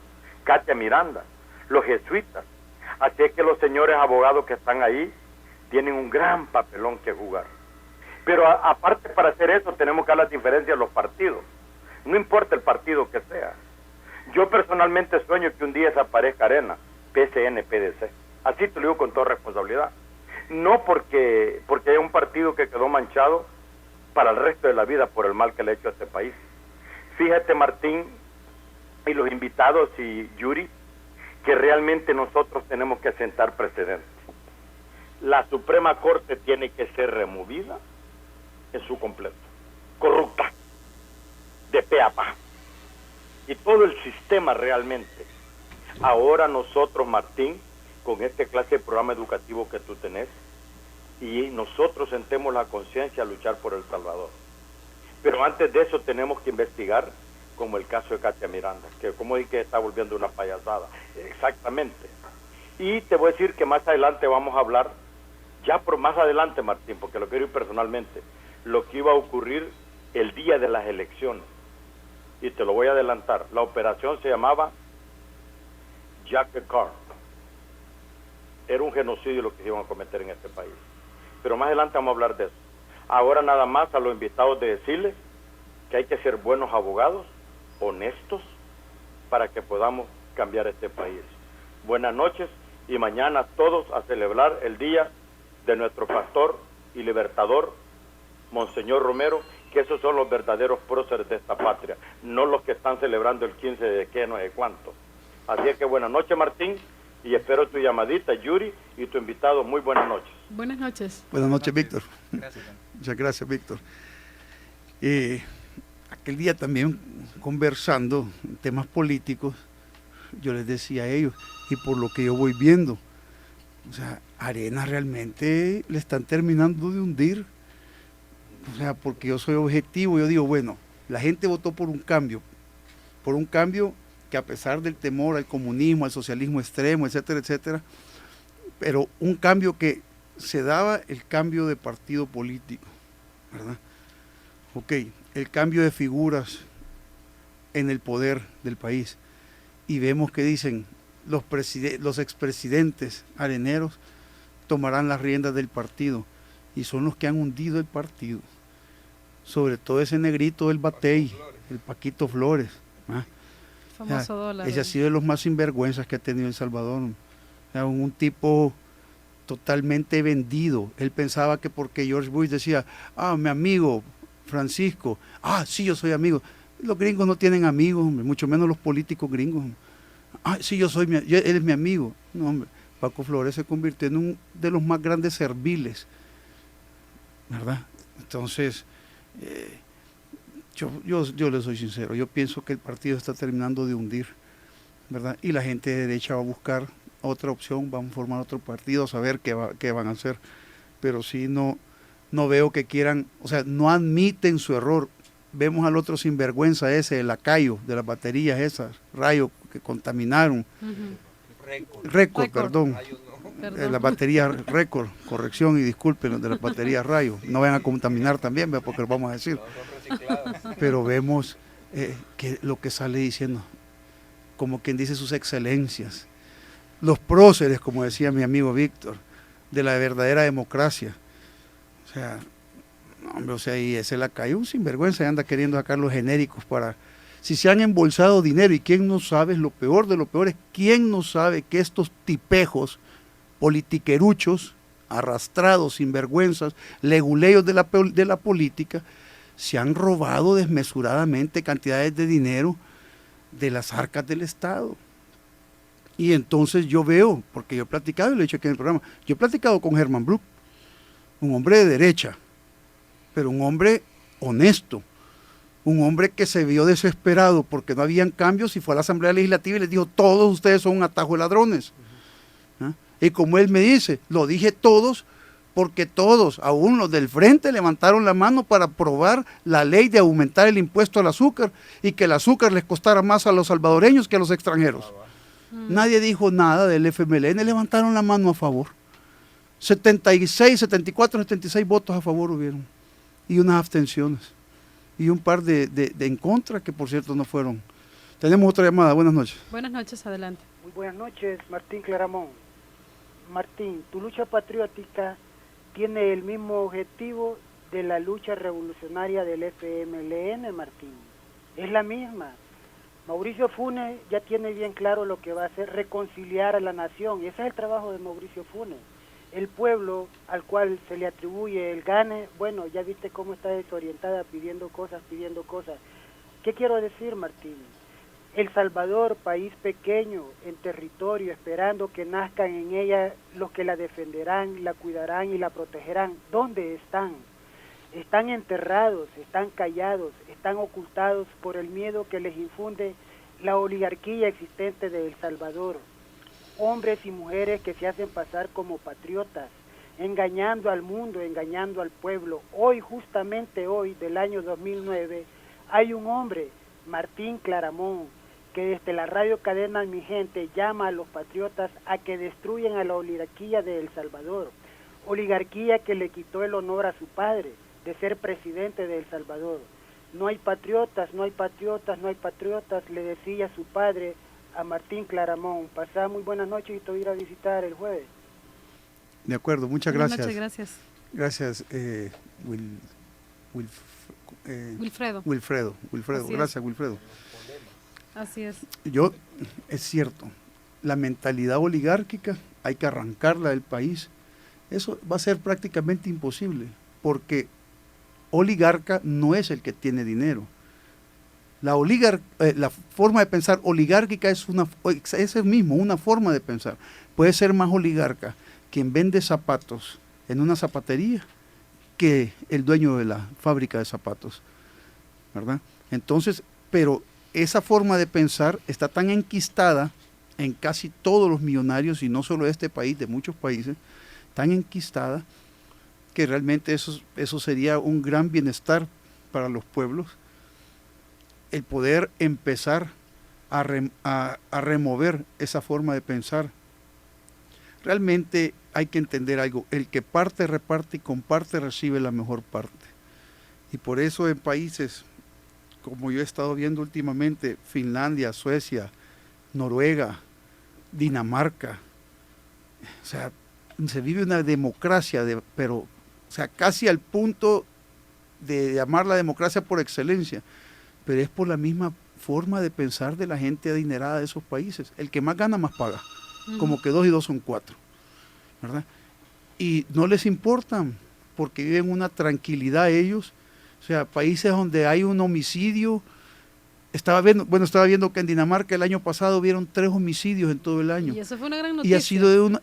Katia Miranda, los jesuitas. Así es que los señores abogados que están ahí tienen un gran papelón que jugar. Pero aparte, para hacer eso tenemos que dar las diferencias de los partidos. No importa el partido que sea. Yo personalmente sueño que un día desaparezca Arena, PSN, PDC. Así te lo digo con toda responsabilidad. No porque hay un partido que quedó manchado para el resto de la vida por el mal que le ha hecho a este país. Fíjate, Martín, y los invitados y Yuri, que realmente nosotros tenemos que sentar precedentes. La Suprema Corte tiene que ser removida en su completo, corrupta, de pe a pa. Y todo el sistema realmente. Ahora nosotros, Martín, con este clase de programa educativo que tú tenés, y nosotros sentemos la conciencia a luchar por El Salvador. Pero antes de eso tenemos que investigar, como el caso de Katia Miranda, que como dije que está volviendo una payasada. Exactamente. Y te voy a decir que más adelante vamos a hablar, ya por más adelante, Martín, porque lo quiero ir personalmente, lo que iba a ocurrir el día de las elecciones. Y te lo voy a adelantar. La operación se llamaba Jack the Car. Era un genocidio lo que se iban a cometer en este país. Pero más adelante vamos a hablar de eso. Ahora nada más a los invitados de decirles que hay que ser buenos abogados, honestos, para que podamos cambiar este país. Buenas noches y mañana todos a celebrar el día de nuestro pastor y libertador, Monseñor Romero, que esos son los verdaderos próceres de esta patria, no los que están celebrando el 15 de qué no sé cuánto. Así es que buenas noches, Martín, y espero tu llamadita, Yuri, y tu invitado. Muy buenas noches. Buenas noches. Buenas noches, Víctor. Gracias. Muchas gracias, Víctor. Aquel día también conversando en temas políticos, yo les decía a ellos, y por lo que yo voy viendo, o sea, Arena realmente le están terminando de hundir. O sea, porque yo soy objetivo, yo digo, bueno, la gente votó por un cambio que a pesar del temor al comunismo, al socialismo extremo, etcétera, etcétera, pero un cambio que se daba el cambio de partido político, ¿verdad? Ok, el cambio de figuras en el poder del país. Y vemos que dicen, los expresidentes areneros tomarán las riendas del partido, y son los que han hundido el partido. Sobre todo ese negrito del Batey, el Paquito Flores. ¿Ah? Famoso dólar. Ese ha sido de los más sinvergüenzas que ha tenido El Salvador. O sea, un tipo totalmente vendido. Él pensaba que porque George Bush decía, mi amigo Francisco, sí, yo soy amigo. Los gringos no tienen amigos, hombre, mucho menos los políticos gringos. Sí, él es mi amigo. No, hombre, Paco Flores se convirtió en uno de los más grandes serviles, ¿verdad? Entonces, yo le soy sincero, yo pienso que el partido está terminando de hundir, ¿verdad? Y la gente de derecha va a buscar otra opción, van a formar otro partido, a saber qué van a hacer, pero sí no veo que quieran, o sea, no admiten su error. Vemos al otro sinvergüenza ese, el lacayo de las baterías esas, Rayo, que contaminaron. Récord, perdón. Las baterías Récord, corrección y disculpen, de las baterías Rayo. No vayan a contaminar también, porque lo vamos a decir. Pero vemos que lo que sale diciendo, como quien dice sus excelencias, los próceres, como decía mi amigo Víctor, de la verdadera democracia. O sea, hombre, o sea, y ese lacayo un sinvergüenza y anda queriendo sacar los genéricos para... Si se han embolsado dinero, y quién no sabe, lo peor de lo peor es quién no sabe que estos tipejos politiqueruchos, arrastrados, sinvergüenzas, leguleyos de la política, se han robado desmesuradamente cantidades de dinero de las arcas del Estado. Y entonces yo veo, porque yo he platicado, y lo he dicho aquí en el programa, yo he platicado con Germán Brook, un hombre de derecha, pero un hombre honesto, un hombre que se vio desesperado porque no habían cambios y fue a la Asamblea Legislativa y les dijo, todos ustedes son un atajo de ladrones. ¿Ah? Y como él me dice, lo dije todos, porque todos, aún los del frente, levantaron la mano para aprobar la ley de aumentar el impuesto al azúcar y que el azúcar les costara más a los salvadoreños que a los extranjeros. Nadie dijo nada del FMLN, levantaron la mano a favor. 76, 74, 76 votos a favor hubieron y unas abstenciones y un par de en contra que por cierto no fueron. Tenemos otra llamada, buenas noches. Buenas noches, adelante. Muy buenas noches, Martín Claramón. Martín, tu lucha patriótica tiene el mismo objetivo de la lucha revolucionaria del FMLN, Martín. Es la misma. Mauricio Funes ya tiene bien claro lo que va a hacer, reconciliar a la nación, y ese es el trabajo de Mauricio Funes. El pueblo al cual se le atribuye el gane, bueno, ya viste cómo está desorientada pidiendo cosas. ¿Qué quiero decir, Martín? El Salvador, país pequeño, en territorio, esperando que nazcan en ella los que la defenderán, la cuidarán y la protegerán. ¿Dónde están? Están enterrados, están callados, están ocultados por el miedo que les infunde la oligarquía existente de El Salvador. Hombres y mujeres que se hacen pasar como patriotas, engañando al mundo, engañando al pueblo. Hoy, justamente hoy, del año 2009, hay un hombre, Martín Claramón, que desde la radio cadena Mi Gente llama a los patriotas a que destruyan a la oligarquía de El Salvador. Oligarquía que le quitó el honor a su padre de ser presidente de El Salvador. No hay patriotas, no hay patriotas, no hay patriotas, le decía su padre a Martín Claramón. Pasá muy buenas noches y te voy a ir a visitar el jueves. De acuerdo, muchas Buenas gracias. noches, gracias. Gracias, Wilfredo. Así gracias, es. Wilfredo. Así es. Es cierto, la mentalidad oligárquica hay que arrancarla del país. Eso va a ser prácticamente imposible, porque oligarca no es el que tiene dinero. La forma de pensar oligárquica es una forma de pensar. Puede ser más oligarca quien vende zapatos en una zapatería que el dueño de la fábrica de zapatos, ¿verdad? Entonces, pero esa forma de pensar está tan enquistada en casi todos los millonarios, y no solo de este país, de muchos países, tan enquistada, que realmente eso sería un gran bienestar para los pueblos, el poder empezar a remover esa forma de pensar. Realmente hay que entender algo: el que parte, reparte, y comparte, recibe la mejor parte. Y por eso en países como yo he estado viendo últimamente, Finlandia, Suecia, Noruega, Dinamarca, o sea, se vive una democracia, pero, o sea, casi al punto de llamar la democracia por excelencia, pero es por la misma forma de pensar de la gente adinerada de esos países. El que más gana, más paga. Como que 2 y 2 son 4, ¿verdad? Y no les importan, porque viven una tranquilidad ellos. O sea, países donde hay un homicidio, estaba viendo que en Dinamarca el año pasado hubieron 3 homicidios en todo el año. Y eso fue una gran noticia.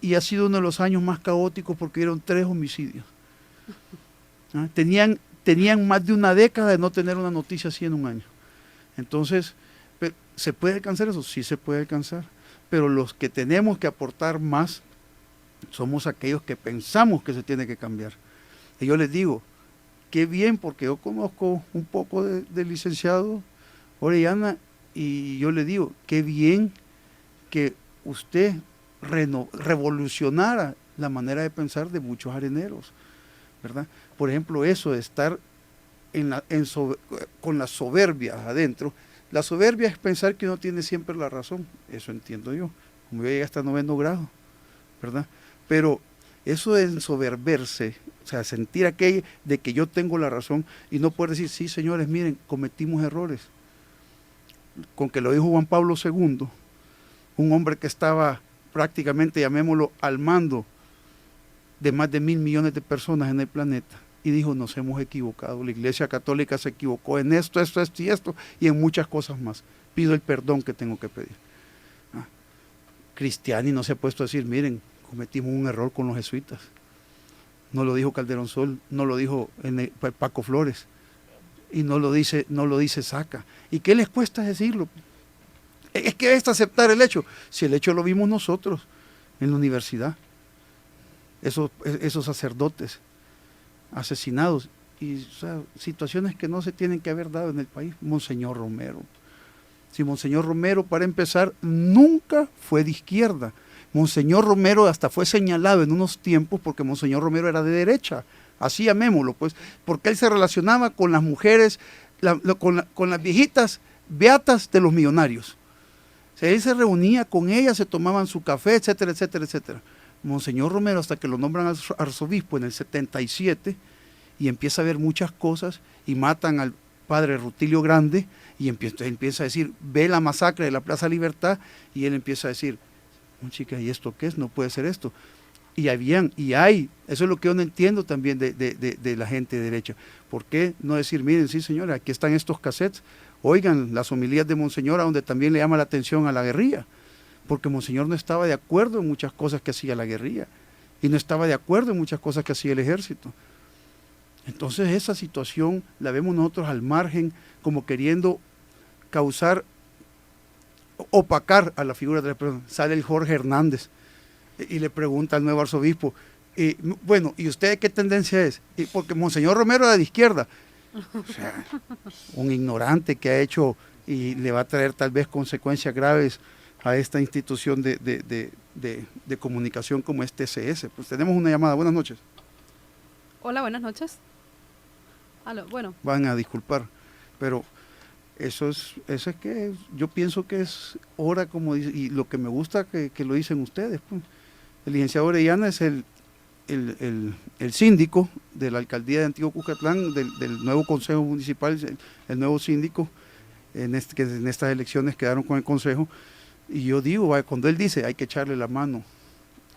Y ha sido uno de los años más caóticos porque hubieron 3 homicidios. ¿Ah? Tenían más de una década de no tener una noticia así en un año. Entonces, ¿se puede alcanzar eso? Sí se puede alcanzar. Pero los que tenemos que aportar más somos aquellos que pensamos que se tiene que cambiar. Y yo les digo, qué bien, porque yo conozco un poco del licenciado Orellana, y yo le digo, qué bien que usted revolucionara la manera de pensar de muchos areneros, ¿verdad? Por ejemplo, eso de estar con la soberbia adentro. La soberbia es pensar que uno tiene siempre la razón, eso entiendo yo, como yo llegué hasta 9º grado, ¿verdad? Pero eso de ensoberberse, o sea, sentir aquello de que yo tengo la razón y no poder decir, sí, señores, miren, cometimos errores. Con que lo dijo Juan Pablo II, un hombre que estaba prácticamente, llamémoslo, al mando de más de 1.000 millones de personas en el planeta, y dijo, nos hemos equivocado, la Iglesia Católica se equivocó en esto y en muchas cosas más. Pido el perdón que tengo que pedir. Cristiani no se ha puesto a decir, miren, cometimos un error con los jesuitas. No lo dijo Calderón Sol, no lo dijo Paco Flores, y no lo dice Saca. ¿Y qué les cuesta decirlo? Es que es aceptar el hecho. Si el hecho lo vimos nosotros en la universidad, esos sacerdotes asesinados, y o sea, situaciones que no se tienen que haber dado en el país. Monseñor Romero. Si Monseñor Romero, para empezar, nunca fue de izquierda. Monseñor Romero hasta fue señalado en unos tiempos porque Monseñor Romero era de derecha, así llamémoslo, pues, porque él se relacionaba con las mujeres, con las viejitas beatas de los millonarios. O sea, él se reunía con ellas, se tomaban su café, etcétera, etcétera, etcétera. Monseñor Romero, hasta que lo nombran arzobispo en el 77, y empieza a ver muchas cosas, y matan al padre Rutilio Grande, y empieza a decir, ve la masacre de la Plaza Libertad, y él empieza a decir, chica, ¿y esto qué es? No puede ser esto. Y hay, eso es lo que yo no entiendo también de la gente de derecha. ¿Por qué no decir, miren, sí señora, aquí están estos cassettes, oigan las homilías de Monseñor, donde también le llama la atención a la guerrilla? Porque Monseñor no estaba de acuerdo en muchas cosas que hacía la guerrilla, y no estaba de acuerdo en muchas cosas que hacía el ejército. Entonces esa situación la vemos nosotros al margen, como queriendo opacar a la figura de la persona. Sale el Jorge Hernández y le pregunta al nuevo arzobispo, bueno, ¿y usted qué tendencia es? Porque Monseñor Romero era de izquierda. O sea, un ignorante que ha hecho y le va a traer tal vez consecuencias graves a esta institución de comunicación como es TCS. Pues tenemos una llamada. Buenas noches. Hola, buenas noches. Aló, bueno. Van a disculpar, pero eso es que yo pienso que es hora, como dice, y lo que me gusta que lo dicen ustedes, pues. El licenciado Orellana es el síndico de la alcaldía de Antiguo Cuscatlán, del nuevo consejo municipal, el nuevo síndico, que en estas elecciones quedaron con el consejo. Y yo digo, cuando él dice hay que echarle la mano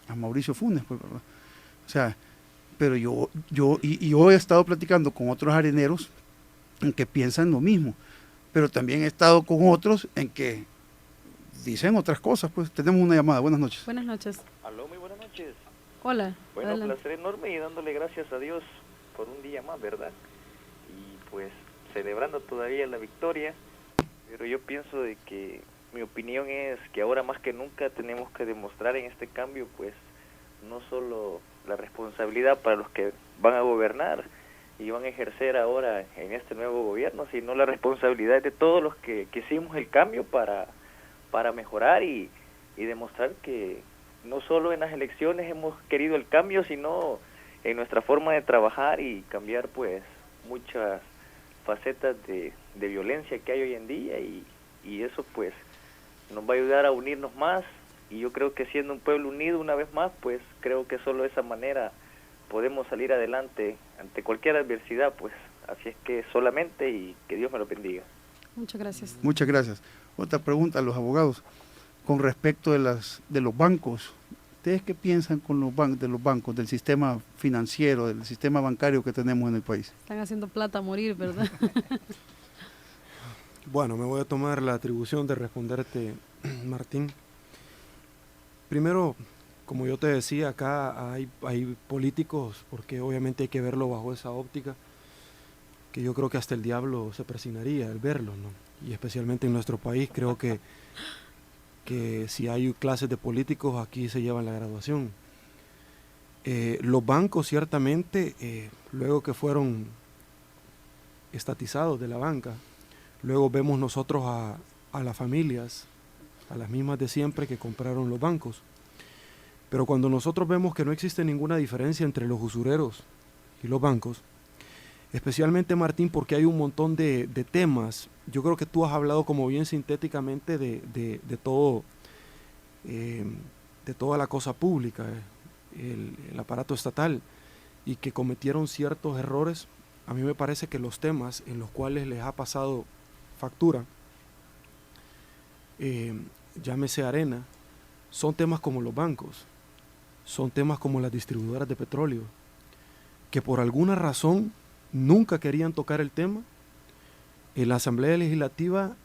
a Mauricio Funes, pues, ¿verdad? O sea, pero yo he estado platicando con otros areneros que piensan lo mismo. pero también he estado con otros en que dicen otras cosas. Pues tenemos una llamada. Buenas noches. Buenas noches. Aló, muy buenas noches. Hola. Bueno, adelante. placer enorme y dándole gracias a Dios por un día más, ¿verdad? Y pues celebrando todavía la victoria, pero yo pienso de que mi opinión es que ahora más que nunca tenemos que demostrar en este cambio, pues, no solo la responsabilidad para los que van a gobernar y van a ejercer ahora en este nuevo gobierno, sino la responsabilidad de todos los que hicimos el cambio para mejorar y demostrar que no solo en las elecciones hemos querido el cambio, sino en nuestra forma de trabajar y cambiar pues muchas facetas de violencia que hay hoy en día y eso pues nos va a ayudar a unirnos más y yo creo que siendo un pueblo unido una vez más, pues creo que solo de esa manera podemos salir adelante ante cualquier adversidad, pues así es que solamente y que Dios me lo bendiga. Muchas gracias. Muchas gracias. Otra pregunta a los abogados con respecto de los bancos. ¿Ustedes qué piensan con de los bancos, del sistema financiero, del sistema bancario que tenemos en el país? Están haciendo plata a morir, ¿verdad? Bueno, me voy a tomar la atribución de responderte, Martín. Primero, como yo te decía, acá hay políticos, porque obviamente hay que verlo bajo esa óptica, que yo creo que hasta el diablo se persinaría al verlo, ¿no? Y especialmente en nuestro país, creo que si hay clases de políticos, aquí se llevan la graduación. Los bancos, ciertamente, luego que fueron estatizados de la banca, luego vemos nosotros a las familias, a las mismas de siempre que compraron los bancos. Pero cuando nosotros vemos que no existe ninguna diferencia entre los usureros y los bancos, especialmente Martín, porque hay un montón de temas, yo creo que tú has hablado como bien sintéticamente de todo, de toda la cosa pública, el aparato estatal, y que cometieron ciertos errores. A mí me parece que los temas en los cuales les ha pasado factura, llámese arena, son temas como los bancos, son temas como las distribuidoras de petróleo, que por alguna razón nunca querían tocar el tema. En la Asamblea Legislativa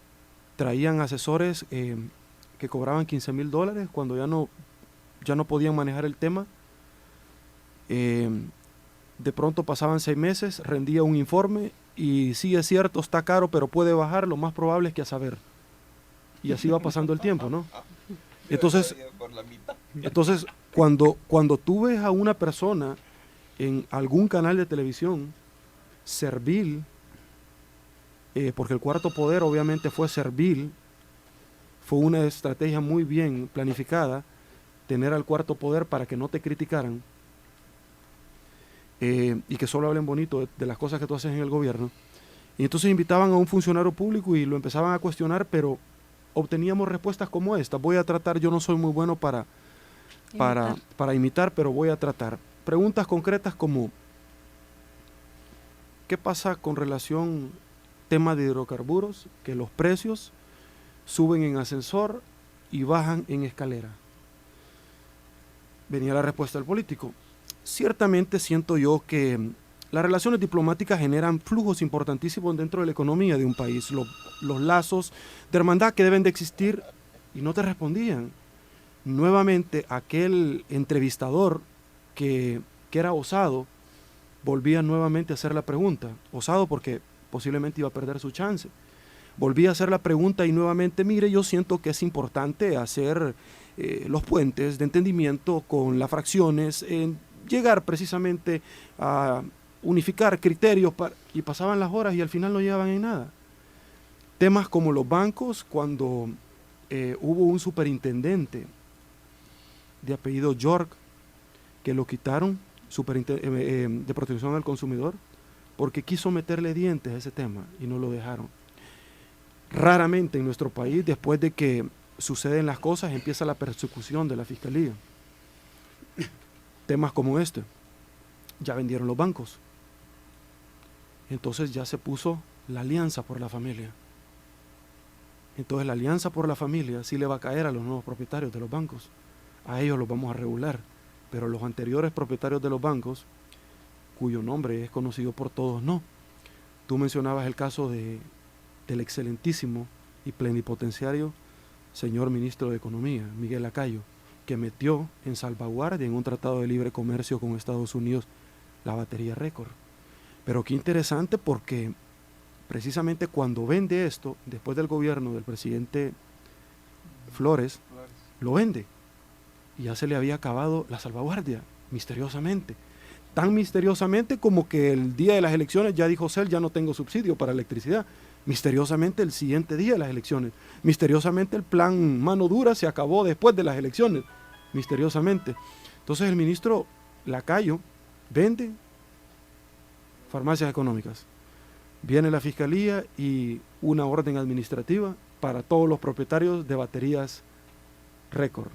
traían asesores que cobraban $15,000 cuando ya no podían manejar el tema. De pronto pasaban 6 meses, rendía un informe y sí es cierto, está caro, pero puede bajar, lo más probable es que a saber. Y así va pasando el tiempo, ¿no? Entonces cuando tú ves a una persona en algún canal de televisión servil, porque el Cuarto Poder obviamente fue servil, fue una estrategia muy bien planificada, tener al Cuarto Poder para que no te criticaran y que solo hablen bonito de las cosas que tú haces en el gobierno. Y entonces invitaban a un funcionario público y lo empezaban a cuestionar, pero obteníamos respuestas como esta. Voy a tratar, yo no soy muy bueno para imitar, pero voy a tratar. Preguntas concretas como, ¿qué pasa con relación tema de hidrocarburos? Que los precios suben en ascensor y bajan en escalera. Venía la respuesta del político. Ciertamente siento yo que las relaciones diplomáticas generan flujos importantísimos dentro de la economía de un país, los lazos de hermandad que deben de existir, y no te respondían. Nuevamente aquel entrevistador que era osado, volvía nuevamente a hacer la pregunta, osado porque posiblemente iba a perder su chance. Volvía a hacer la pregunta y nuevamente, mire, yo siento que es importante hacer los puentes de entendimiento con las fracciones, llegar precisamente a unificar criterios, y pasaban las horas y al final no llegaban en nada. Temas como los bancos, cuando hubo un superintendente de apellido York, que lo quitaron, de protección al consumidor, porque quiso meterle dientes a ese tema y no lo dejaron. Raramente en nuestro país, después de que suceden las cosas, empieza la persecución de la fiscalía. Temas como este, ya vendieron los bancos. Entonces ya se puso la Alianza por la Familia. Entonces la Alianza por la Familia sí le va a caer a los nuevos propietarios de los bancos. A ellos los vamos a regular, pero los anteriores propietarios de los bancos, cuyo nombre es conocido por todos, no. Tú mencionabas el caso de del excelentísimo y plenipotenciario señor ministro de Economía, Miguel Lacayo, que metió en salvaguardia en un tratado de libre comercio con Estados Unidos la batería récord. Pero qué interesante, porque precisamente cuando vende esto, después del gobierno del presidente Flores, lo vende. Y ya se le había acabado la salvaguardia, misteriosamente. Tan misteriosamente como que el día de las elecciones ya dijo CEL, ya no tengo subsidio para electricidad. Misteriosamente el siguiente día de las elecciones. Misteriosamente el plan mano dura se acabó después de las elecciones. Misteriosamente. Entonces el ministro Lacayo vende farmacias económicas. Viene la fiscalía y una orden administrativa para todos los propietarios de baterías récord.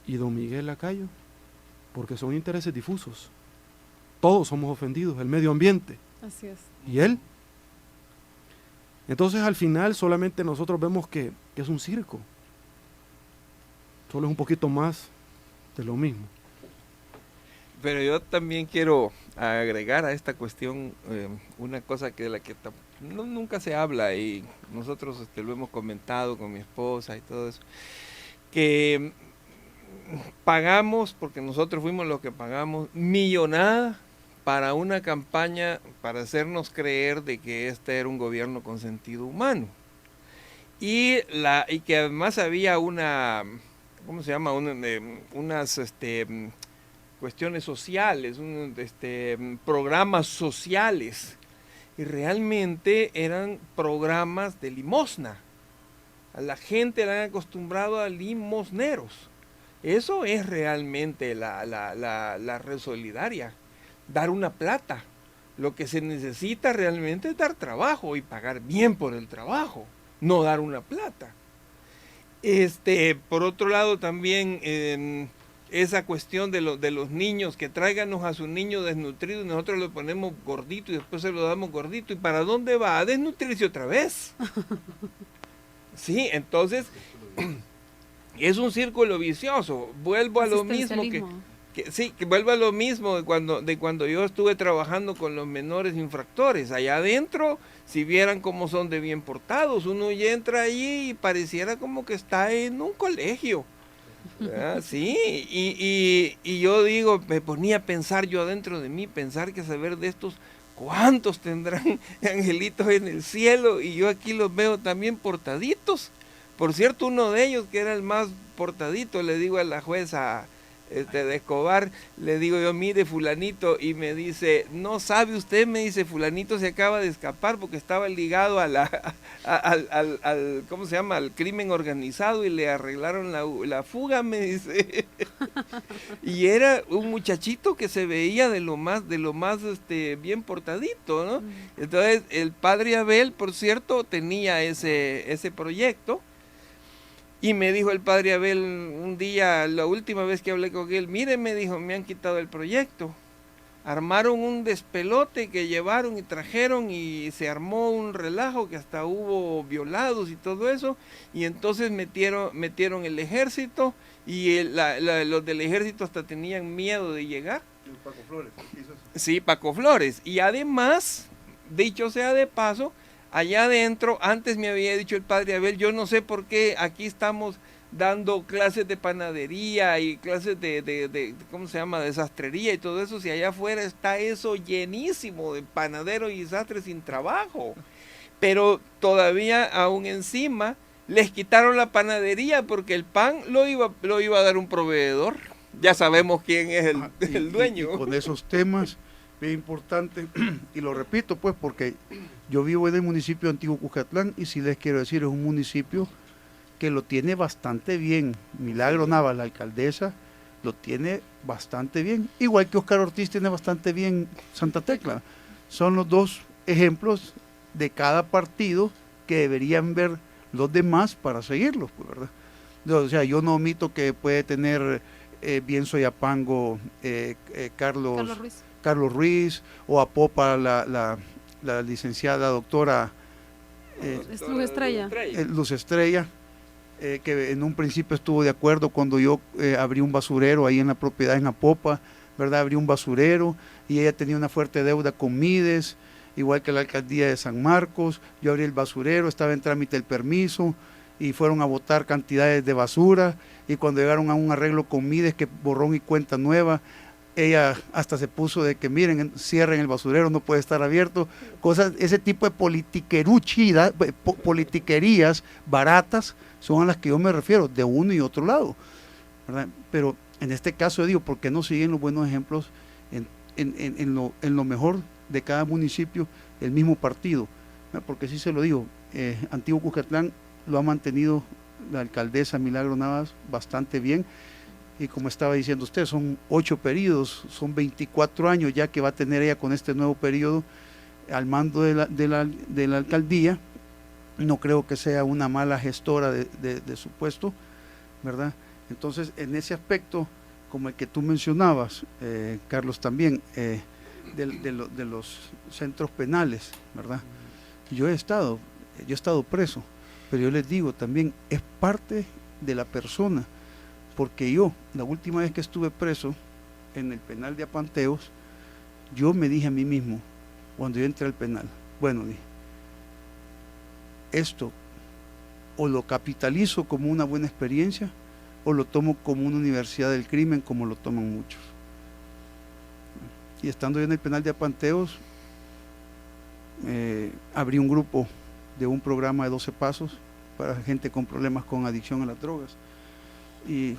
Y don Miguel Lacayo, porque son intereses difusos. Todos somos ofendidos, el medio ambiente. Así es. ¿Y él? Entonces al final solamente nosotros vemos que es un circo. Solo es un poquito más de lo mismo. Pero yo también quiero agregar a esta cuestión una cosa que de la que nunca se habla, y nosotros lo hemos comentado con mi esposa y todo eso, que pagamos, porque nosotros fuimos los que pagamos, millonada para una campaña para hacernos creer de que este era un gobierno con sentido humano. Y que además había una, ¿cómo se llama? Unas cuestiones sociales, programas sociales. Y realmente eran programas de limosna. A la gente la han acostumbrado a limosneros. Eso es realmente la red solidaria. Dar una plata. Lo que se necesita realmente es dar trabajo y pagar bien por el trabajo, no dar una plata. Por otro lado también esa cuestión de los niños, que tráiganos a su niño desnutrido y nosotros lo ponemos gordito y después se lo damos gordito. ¿Y para dónde va? A desnutrirse otra vez. Sí, entonces es un círculo vicioso. Vuelvo a lo mismo que vuelvo a lo mismo de cuando yo estuve trabajando con los menores infractores. Allá adentro, si vieran cómo son de bien portados, uno ya entra allí y pareciera como que está en un colegio. Sí, y yo digo, me ponía a pensar yo adentro de mí, pensar que saber de estos, ¿cuántos tendrán angelitos en el cielo? Y yo aquí los veo también portaditos. Por cierto, uno de ellos, que era el más portadito, le digo a la jueza de Escobar, le digo yo, mire fulanito, y me dice, no sabe usted, me dice, fulanito se acaba de escapar porque estaba ligado al ¿cómo se llama?, al crimen organizado, y le arreglaron la fuga, me dice. Y era un muchachito que se veía de lo más bien portadito, ¿no? Entonces el padre Abel, por cierto, tenía ese proyecto. Y me dijo el padre Abel un día, la última vez que hablé con él, mire, me dijo, me han quitado el proyecto. Armaron un despelote que llevaron y trajeron, y se armó un relajo que hasta hubo violados y todo eso. Y entonces metieron el ejército, y los del ejército hasta tenían miedo de llegar. Paco Flores, ¿qué hizo eso? Sí, Paco Flores. Y además, dicho sea de paso, allá adentro, antes me había dicho el padre Abel, yo no sé por qué aquí estamos dando clases de panadería y clases de ¿cómo se llama?, de sastrería y todo eso, si allá afuera está eso llenísimo de panaderos y sastres sin trabajo. Pero todavía aún encima les quitaron la panadería porque el pan lo iba a dar un proveedor. Ya sabemos quién es el dueño. Y con esos temas es importante, y lo repito pues porque yo vivo en el municipio de Antiguo Cuscatlán, y si les quiero decir, es un municipio que lo tiene bastante bien. Milagro Nava, la alcaldesa, lo tiene bastante bien, igual que Óscar Ortiz tiene bastante bien Santa Tecla. Son los dos ejemplos de cada partido que deberían ver los demás para seguirlos, pues, ¿verdad? O sea, yo no omito que puede tener bien Soyapango, Carlos Ruiz, o Apopa la licenciada doctora Luz Estrella, que en un principio estuvo de acuerdo cuando yo abrí un basurero ahí en la propiedad en Apopa, ¿verdad? Abrí un basurero y ella tenía una fuerte deuda con Mides, igual que la alcaldía de San Marcos. Yo abrí el basurero, estaba en trámite el permiso y fueron a botar cantidades de basura, y cuando llegaron a un arreglo con Mides, que borrón y cuenta nueva, ella hasta se puso de que miren, cierren el basurero, no puede estar abierto, cosas, ese tipo de politiquerías baratas son a las que yo me refiero, de uno y otro lado, ¿verdad? Pero en este caso yo digo, ¿por qué no siguen los buenos ejemplos en lo mejor de cada municipio, el mismo partido? Porque sí se lo digo, Antiguo Cuscatlán lo ha mantenido la alcaldesa Milagro Navas bastante bien, y como estaba diciendo usted, son 8 periodos, son 24 años ya que va a tener ella con este nuevo periodo al mando de la alcaldía. No creo que sea una mala gestora de su puesto, ¿verdad? Entonces, en ese aspecto, como el que tú mencionabas, Carlos, también, de los centros penales, ¿verdad? Yo he estado preso, pero yo les digo también, es parte de la persona, porque yo, la última vez que estuve preso en el penal de Apanteos, yo me dije a mí mismo, cuando yo entré al penal, bueno, dije, esto o lo capitalizo como una buena experiencia, o lo tomo como una universidad del crimen, como lo toman muchos. Y estando yo en el penal de Apanteos, abrí un grupo de un programa de 12 pasos para gente con problemas con adicción a las drogas, y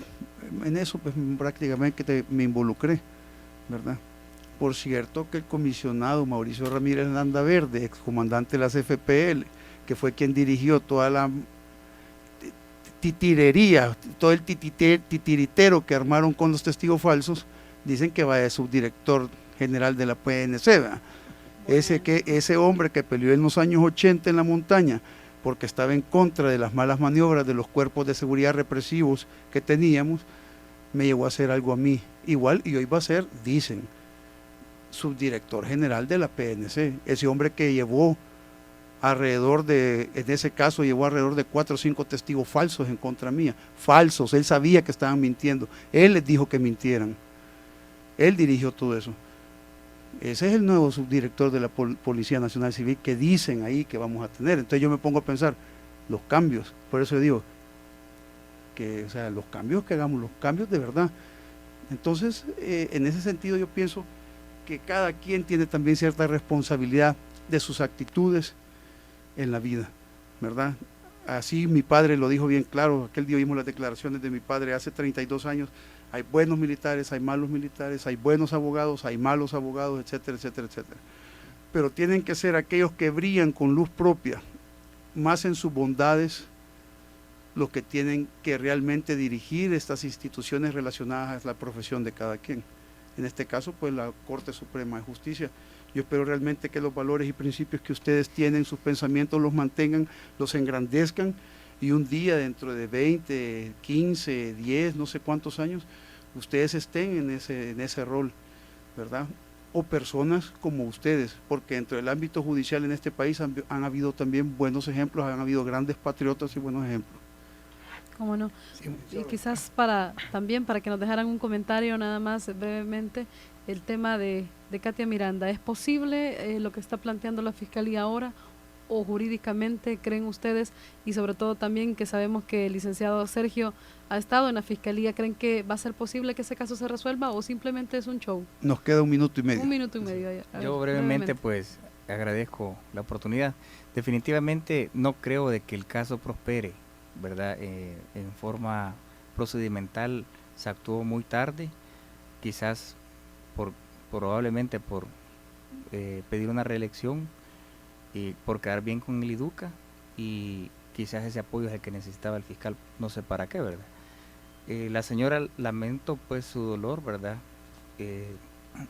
en eso pues prácticamente me involucré, ¿verdad? Por cierto que el comisionado Mauricio Ramírez Landaverde, excomandante de las FPL, que fue quien dirigió toda la titirería, todo el titiritero que armaron con los testigos falsos, dicen que va de subdirector general de la PNC, ¿verdad? Ese hombre que peleó en los años 80 en la montaña porque estaba en contra de las malas maniobras de los cuerpos de seguridad represivos que teníamos, me llegó a hacer algo a mí igual, y hoy va a ser, dicen, subdirector general de la PNC. Ese hombre que llevó en ese caso llevó alrededor de 4 o 5 testigos falsos en contra mía, falsos, él sabía que estaban mintiendo, él les dijo que mintieran, él dirigió todo eso. Ese es el nuevo subdirector de la Policía Nacional Civil que dicen ahí que vamos a tener. Entonces yo me pongo a pensar, los cambios, por eso yo digo, que, o sea, los cambios que hagamos, los cambios de verdad. Entonces, en ese sentido yo pienso que cada quien tiene también cierta responsabilidad de sus actitudes en la vida, ¿verdad? Así mi padre lo dijo bien claro, aquel día vimos las declaraciones de mi padre hace 32 años, hay buenos militares, hay malos militares, hay buenos abogados, hay malos abogados, etcétera, etcétera, etcétera. Pero tienen que ser aquellos que brillan con luz propia, más en sus bondades, los que tienen que realmente dirigir estas instituciones relacionadas a la profesión de cada quien. En este caso, pues la Corte Suprema de Justicia. Yo espero realmente que los valores y principios que ustedes tienen, sus pensamientos los mantengan, los engrandezcan, y un día dentro de 20, 15, 10, no sé cuántos años, ustedes estén en ese rol, ¿verdad? O personas como ustedes, porque dentro del ámbito judicial en este país han habido también buenos ejemplos, han habido grandes patriotas y buenos ejemplos. ¿Cómo no? Sí, y quizás también para que nos dejaran un comentario nada más brevemente, el tema de Katia Miranda. ¿Es posible lo que está planteando la Fiscalía ahora, o jurídicamente creen ustedes, y sobre todo también que sabemos que el licenciado Sergio ha estado en la Fiscalía, creen que va a ser posible que ese caso se resuelva o simplemente es un show? Nos queda 1 minuto y medio. 1 minuto y medio. Yo brevemente pues agradezco la oportunidad. Definitivamente no creo de que el caso prospere, ¿verdad? En forma procedimental se actuó muy tarde, quizás probablemente por pedir una reelección y por quedar bien con el IDUCA, y quizás ese apoyo es el que necesitaba el fiscal, no sé para qué, ¿verdad? La señora, lamento pues su dolor, ¿verdad?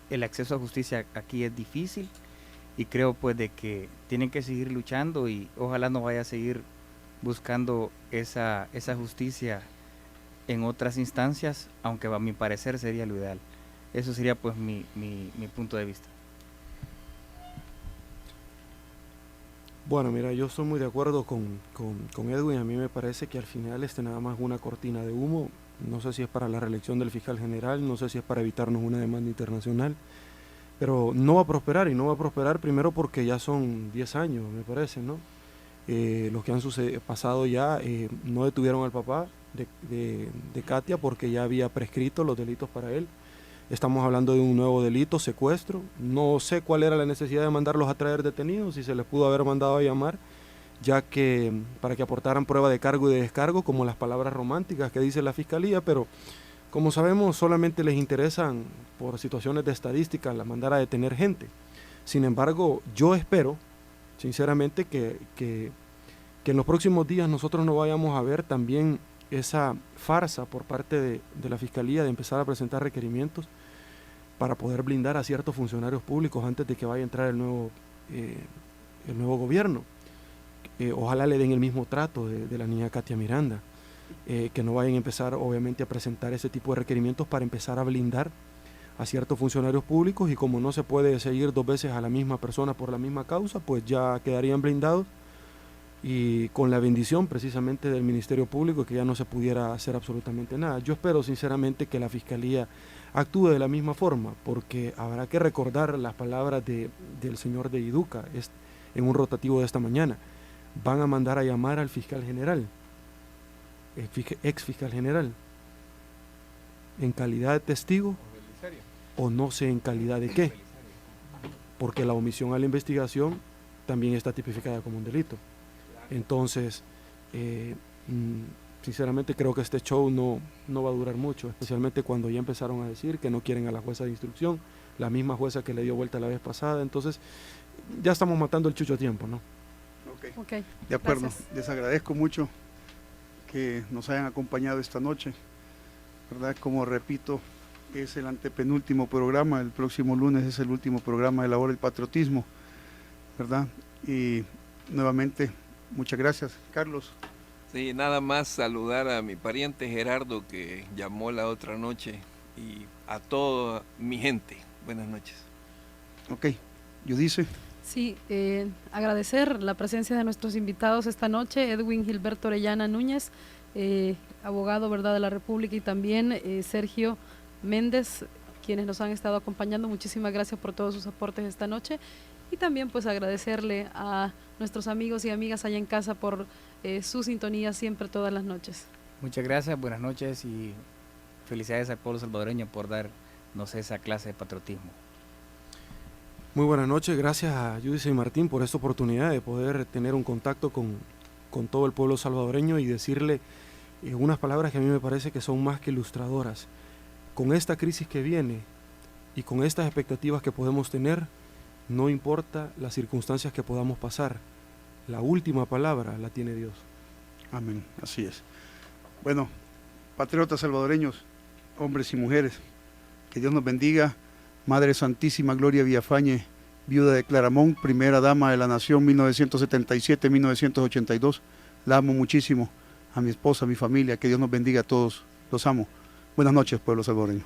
El acceso a justicia aquí es difícil, y creo pues de que tienen que seguir luchando, y ojalá no vaya a seguir buscando esa justicia en otras instancias, aunque a mi parecer sería lo ideal. Eso sería pues mi punto de vista. Bueno, mira, yo estoy muy de acuerdo con Edwin. A mí me parece que al final nada más una cortina de humo. No sé si es para la reelección del fiscal general, no sé si es para evitarnos una demanda internacional. pero no va a prosperar, y no va a prosperar primero porque ya son 10 años, me parece, ¿no? Los que han pasado ya no detuvieron al papá de Katia porque ya había prescrito los delitos para él. Estamos hablando de un nuevo delito, secuestro. No sé cuál era la necesidad de mandarlos a traer detenidos, si se les pudo haber mandado a llamar, ya que para que aportaran prueba de cargo y de descargo, como las palabras románticas que dice la Fiscalía, pero como sabemos solamente les interesan por situaciones de estadística la mandar a detener gente. Sin embargo, yo espero sinceramente que en los próximos días nosotros no vayamos a ver también esa farsa por parte de la Fiscalía de empezar a presentar requerimientos para poder blindar a ciertos funcionarios públicos antes de que vaya a entrar el nuevo gobierno. Ojalá le den el mismo trato de la niña Katia Miranda, que no vayan a empezar obviamente a presentar ese tipo de requerimientos para empezar a blindar a ciertos funcionarios públicos, y como no se puede seguir 2 veces a la misma persona por la misma causa, pues ya quedarían blindados, y con la bendición precisamente del Ministerio Público que ya no se pudiera hacer absolutamente nada. Yo espero sinceramente que la Fiscalía actúe de la misma forma, porque habrá que recordar las palabras del señor de Iduca en un rotativo de esta mañana. Van a mandar a llamar al fiscal general, ex fiscal general, en calidad de testigo, o no sé en calidad de qué, porque la omisión a la investigación también está tipificada como un delito. Entonces, sinceramente creo que este show no va a durar mucho, especialmente cuando ya empezaron a decir que no quieren a la jueza de instrucción, la misma jueza que le dio vuelta la vez pasada. Entonces ya estamos matando el chucho a tiempo, ¿no? Okay. De acuerdo. Gracias. Les agradezco mucho que nos hayan acompañado esta noche, ¿verdad? Como repito, es el antepenúltimo programa, el próximo lunes es el último programa de La Hora del Patriotismo, ¿verdad? Y nuevamente, muchas gracias. Carlos. Sí, nada más saludar a mi pariente Gerardo, que llamó la otra noche, y a toda mi gente. Buenas noches. Ok, Yudice. Sí, agradecer la presencia de nuestros invitados esta noche, Edwin Gilberto Orellana Núñez, abogado, ¿verdad?, de la República, y también Sergio Méndez, quienes nos han estado acompañando. Muchísimas gracias por todos sus aportes esta noche, y también pues agradecerle a nuestros amigos y amigas allá en casa por su sintonía siempre, todas las noches. Muchas gracias, buenas noches, y felicidades al pueblo salvadoreño por darnos esa clase de patriotismo. Muy buenas noches, gracias a Yudice y Martín por esta oportunidad de poder tener un contacto con todo el pueblo salvadoreño y decirle unas palabras que a mí me parece que son más que ilustradoras. Con esta crisis que viene y con estas expectativas que podemos tener, no importa las circunstancias que podamos pasar, la última palabra la tiene Dios. Amén, así es. Bueno, patriotas salvadoreños, hombres y mujeres, que Dios nos bendiga. Madre Santísima Gloria Villafañe, viuda de Claramón, primera dama de la nación 1977-1982. La amo muchísimo, a mi esposa, a mi familia, que Dios nos bendiga a todos, los amo. Buenas noches, pueblo salvadoreño.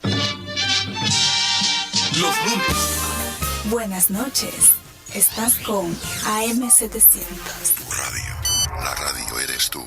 Los lunes. Buenas noches, estás con AM700. Tu radio, la radio eres tú.